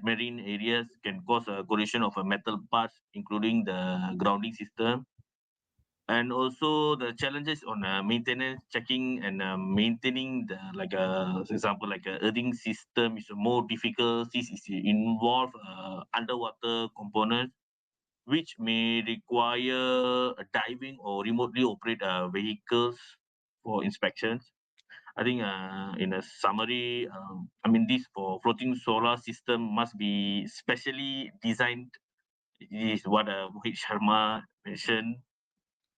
marine areas can cause corrosion of metal parts, including the grounding system. And also the challenges on maintenance, checking and maintaining the for example, like a earthing system is more difficult since it involve underwater components which may require diving or remotely operate vehicles for inspections. I think in a summary, I mean, this for floating solar system must be specially designed. This is what Mohit Sharma mentioned,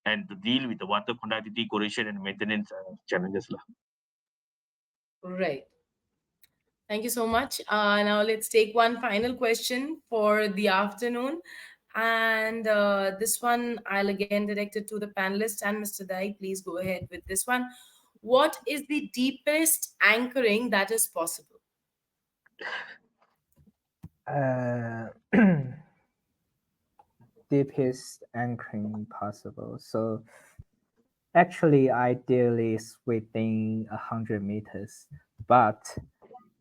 and to deal with the water conductivity, corrosion, and maintenance challenges. Lah. Right. Thank you so much. Now let's take one final question for the afternoon. And this one I'll again direct it to the panelists and Mr. Dai. Please go ahead with this one. What is the deepest anchoring that is possible? Uh, deepest anchoring possible. So actually, ideally, is within 100 meters, but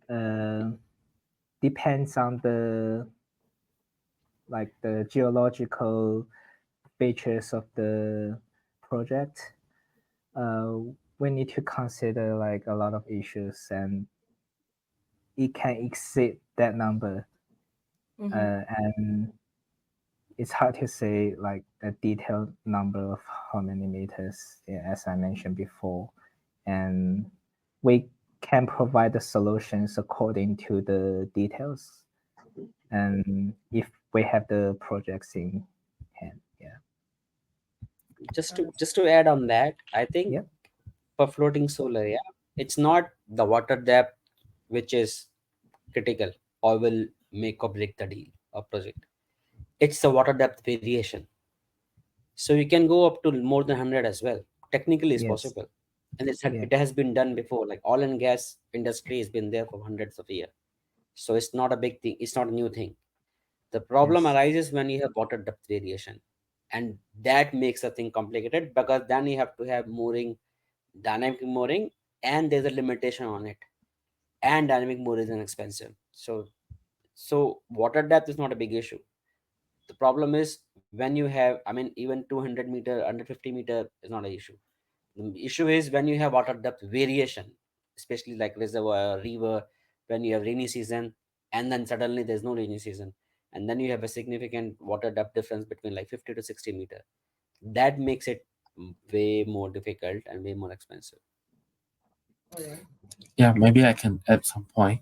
uh, depends on the geological features of the project. Uh, we need to consider like a lot of issues, and it can exceed that number. And it's hard to say like a detailed number of how many meters, yeah, as I mentioned before. And we can provide the solutions according to the details. And if we have the projects in hand, yeah. Just to add on that, I think Yeah. for floating solar, yeah, it's not the water depth which is critical or will make or break the deal or project. It's the water depth variation. So you can go up to more than 100 as well. Technically, it's Yes. possible, and Yeah. it has been done before. Like oil and gas industry has been there for hundreds of years, so it's not a big thing. It's not a new thing. The problem Yes. arises when you have water depth variation, and that makes a thing complicated because then you have to have mooring, dynamic mooring, and there's a limitation on it. And dynamic mooring is expensive. So water depth is not a big issue. The problem is when you have, I mean, even 200-meter, under 50-meter is not an issue. The issue is when you have water depth variation, especially like reservoir, river, when you have rainy season, and then suddenly there's no rainy season, and then you have a significant water depth difference between like 50 to 60 meter. That makes it way more difficult and way more expensive. All right. Yeah, maybe I can add some point.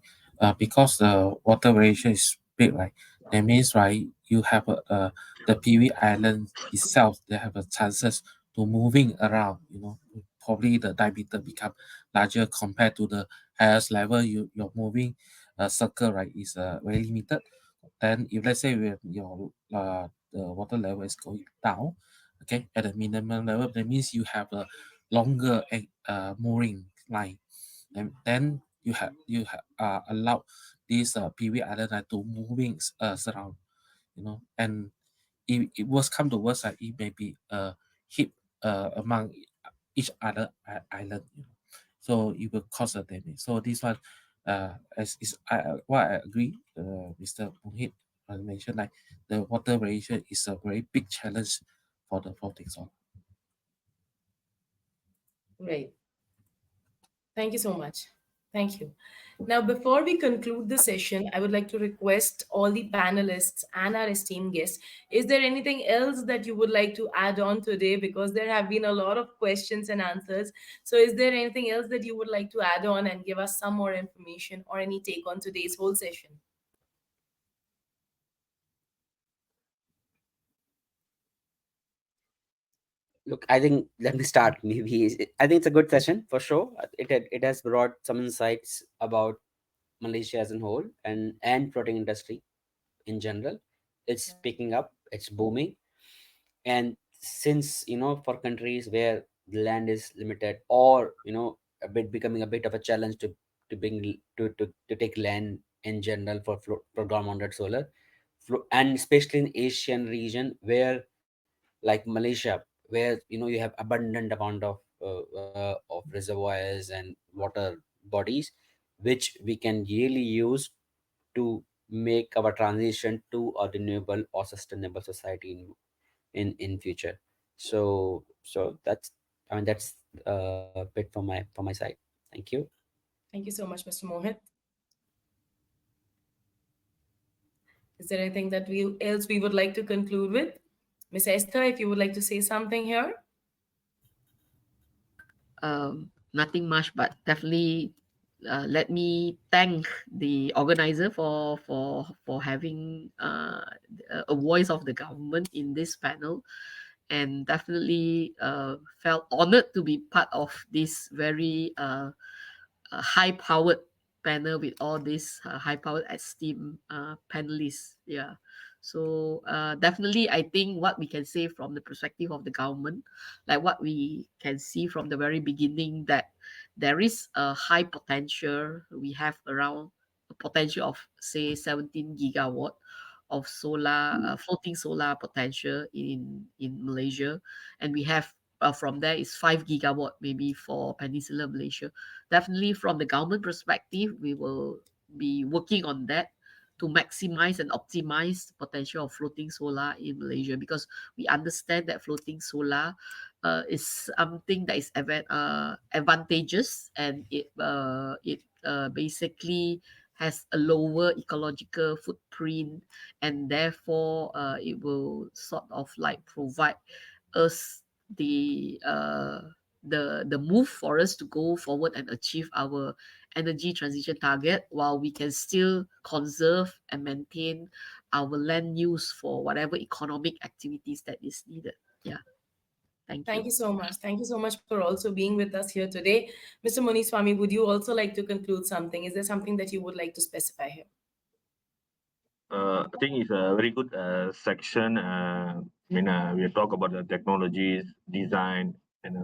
Because the water variation is big, right? That means, right, you have the PV island itself. They have a chances to moving around. Probably the diameter become larger compared to the highest level. You're moving circle, right, is very limited. Then if let's say when your the water level is going down, okay, at a minimum level, that means you have a longer mooring line, and then you have allowed this PV island to moving around, and it was come to worst, it may be hit among each other island, so it will cause a damage. So this one, as is what I agree, Mr. Mohit mentioned, like the water variation is a very big challenge for the floating zone. Right. Thank you so much. Thank you. Now, before we conclude the session, I would like to request all the panelists and our esteemed guests, is there anything else that you would like to add on today? Because there have been a lot of questions and answers. So, is there anything else that you would like to add on and give us some more information or any take on today's whole session? Look, I think let me start. Maybe I think it's a good session for sure. It has brought some insights about Malaysia as a whole and floating industry in general. It's picking up, it's booming, and since for countries where the land is limited, or a bit becoming a bit of a challenge to bring to take land in general for ground mounted solar. And especially in Asian region, where like Malaysia, where you have abundant amount of reservoirs and water bodies, which we can really use to make our transition to a renewable or sustainable society in future. So that's, I mean, that's a bit from my side. Thank you. Thank you so much, Mr. Mohit. Is there anything that we would like to conclude with? Miss Esther, if you would like to say something here. Nothing much, but definitely let me thank the organizer for having a voice of the government in this panel, and definitely felt honored to be part of this very high-powered panel with all these high-powered esteemed panelists. Yeah. So definitely, I think what we can say from the perspective of the government, like what we can see from the very beginning, that there is a high potential. We have around a potential of say 17 gigawatt of solar floating solar potential in Malaysia, and we have from there is 5 gigawatt maybe for Peninsular Malaysia. Definitely from the government perspective, we will be working on that to maximize and optimize the potential of floating solar in Malaysia, because we understand that floating solar is something that is advantageous, and it basically has a lower ecological footprint, and therefore it will sort of like provide us the the move for us to go forward and achieve our energy transition target, while we can still conserve and maintain our land use for whatever economic activities that is needed. Yeah. Thank Thank you. you so much. Thank you so much for also being with us here today. Mr. Muniswamy, would you also like to conclude something? Is there something that you would like to specify here? I think it's a very good section. We talk about the technologies, design, and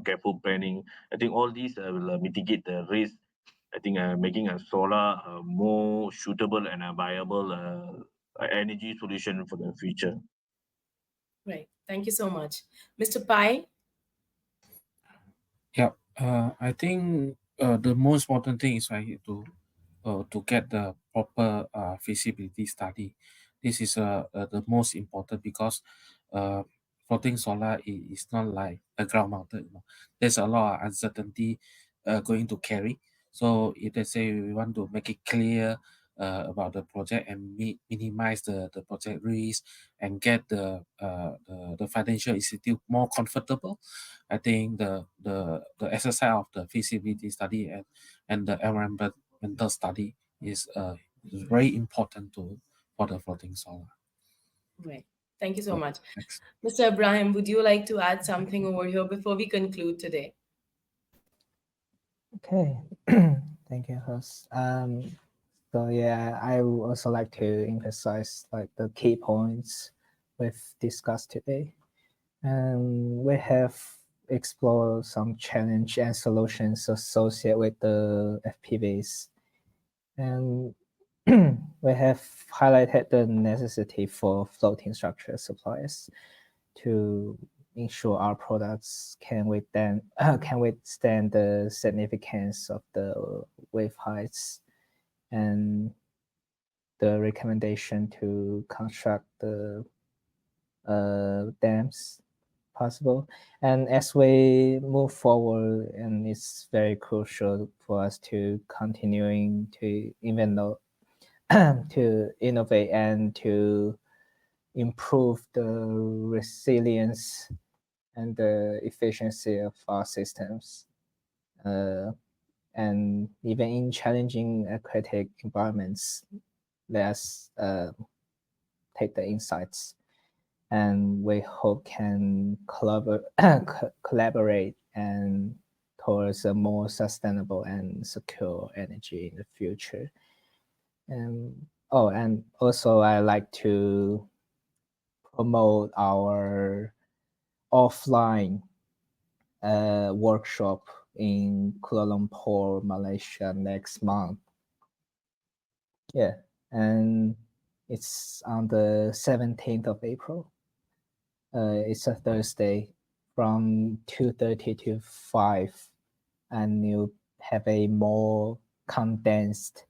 careful planning. I think all these will mitigate the risk. I think making a solar more suitable and a viable energy solution for the future. Right. Thank you so much. Mr. Pai? Yeah, I think the most important thing is right to get the proper feasibility study. This is the most important, because uh, floating solar is not like a ground mounted. There's a lot of uncertainty going to carry. So if they say we want to make it clear about the project and minimize the project risk and get the financial institute more comfortable, I think the exercise of the feasibility study and the environmental study is very important for the floating solar. Right. Thank you so So much. next. Mr. Ibrahim, would you like to add something over here before we conclude today? Okay, thank you, host. So yeah, I would also like to emphasize like the key points we've discussed today. And we have explored some challenge and solutions associated with the FPVs. And we have highlighted the necessity for floating structure suppliers to ensure our products can withstand the significance of the wave heights, and the recommendation to construct the dams possible. And as we move forward, and it's very crucial for us to continuing to even though to innovate and to improve the resilience and the efficiency of our systems. Uh, and even in challenging aquatic environments, let's take the insights, and we hope can collaborate and towards a more sustainable and secure energy in the future. And oh, and also I like to promote our offline a workshop in Kuala Lumpur, Malaysia next month. Yeah, and it's on the 17th of April. It's a Thursday from 2:30 to 5, and you have a more condensed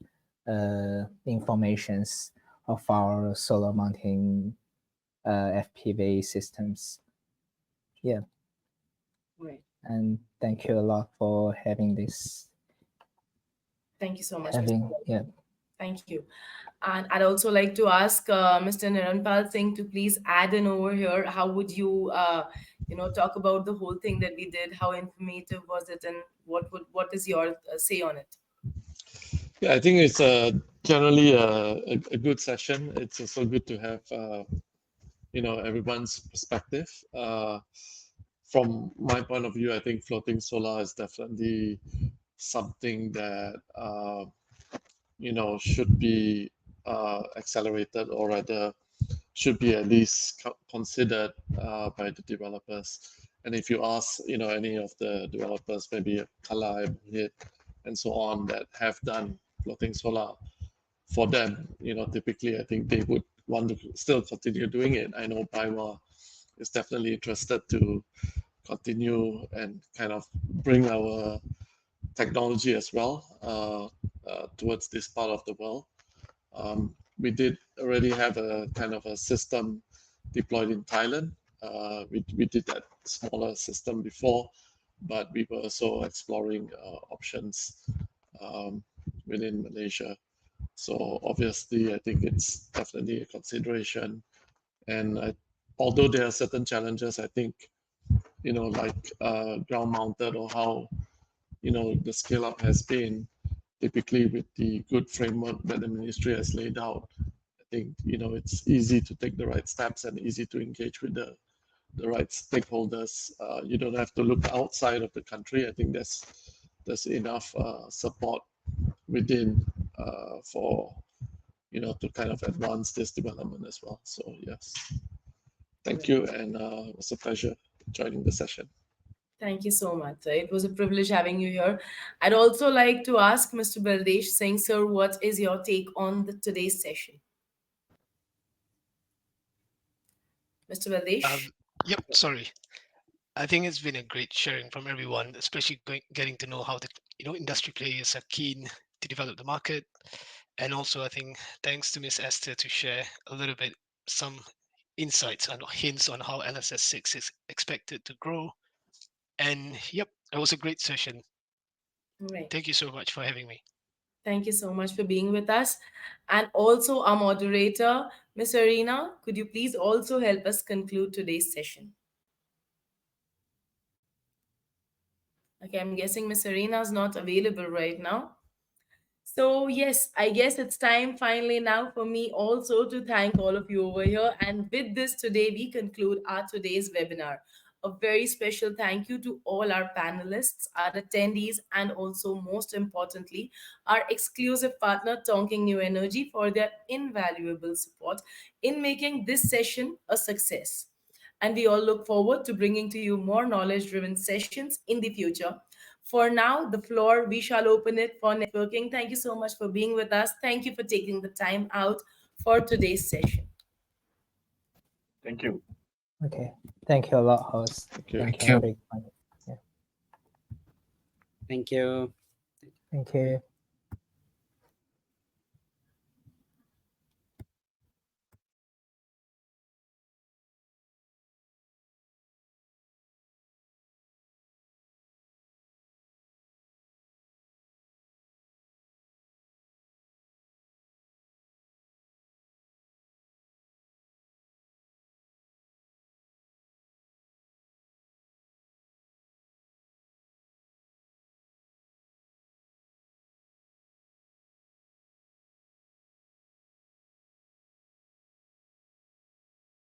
informations of our solar mounting FPV systems. Yeah. Right. And thank you a lot for having this. Thank you so much. Yeah. Thank you. And I'd also like to ask Mr. Niranpal Singh to please add in over here. How would you, talk about the whole thing that we did? How informative was it, and what is your say on it? Yeah, I think it's generally a good session. It's also good to have everyone's perspective. From my point of view, I think floating solar is definitely something that should be accelerated, or rather should be at least considered by the developers. And if you ask any of the developers, maybe Kala, and so on, that have done floating solar, for them, typically I think they would want to still continue doing it. I know Baiwa is definitely interested to continue and kind of bring our technology as well towards this part of the world. We did already have a kind of a system deployed in Thailand. We did that smaller system before, but we were also exploring options within Malaysia. So obviously, I think it's definitely a consideration. And although there are certain challenges, I think, like ground mounted, or how, the scale up has been, typically with the good framework that the ministry has laid out, I think, it's easy to take the right steps and easy to engage with the right stakeholders. You don't have to look outside of the country. I think there's enough support within for to kind of advance this development as well. So yes, thank you, and it was a pleasure joining the session. Thank you so much, sir. It was a privilege having you here. I'd also like to ask Mr. Baldesh Singh, sir, what is your take on today's session? Mr. Baldesh? Yep, sorry. I think it's been a great sharing from everyone, especially getting to know how the industry players are keen to develop the market. And also, I think thanks to Miss Esther to share a little bit some insights and hints on how LSS6 is expected to grow. And yep, it was a great session. Right. Thank you so much for having me. Thank you so much for being with us. And also, our moderator, Miss Arena, could you please also help us conclude today's session? Okay, I'm guessing Miss Arena is not available right now. So, yes, I guess it's time finally now for me also to thank all of you over here. And with this, today we conclude our today's webinar. A very special thank you to all our panelists, our attendees, and also, most importantly, our exclusive partner, Tonking New Energy, for their invaluable support in making this session a success. And we all look forward to bringing to you more knowledge driven sessions in the future. For now, the floor, we shall open it for networking. Thank you so much for being with us. Thank you for taking the time out for today's session. Thank you. Okay. Thank you a lot, host. Thank you. Thank Thank you, you. everyone. Yeah. Thank you. Thank you.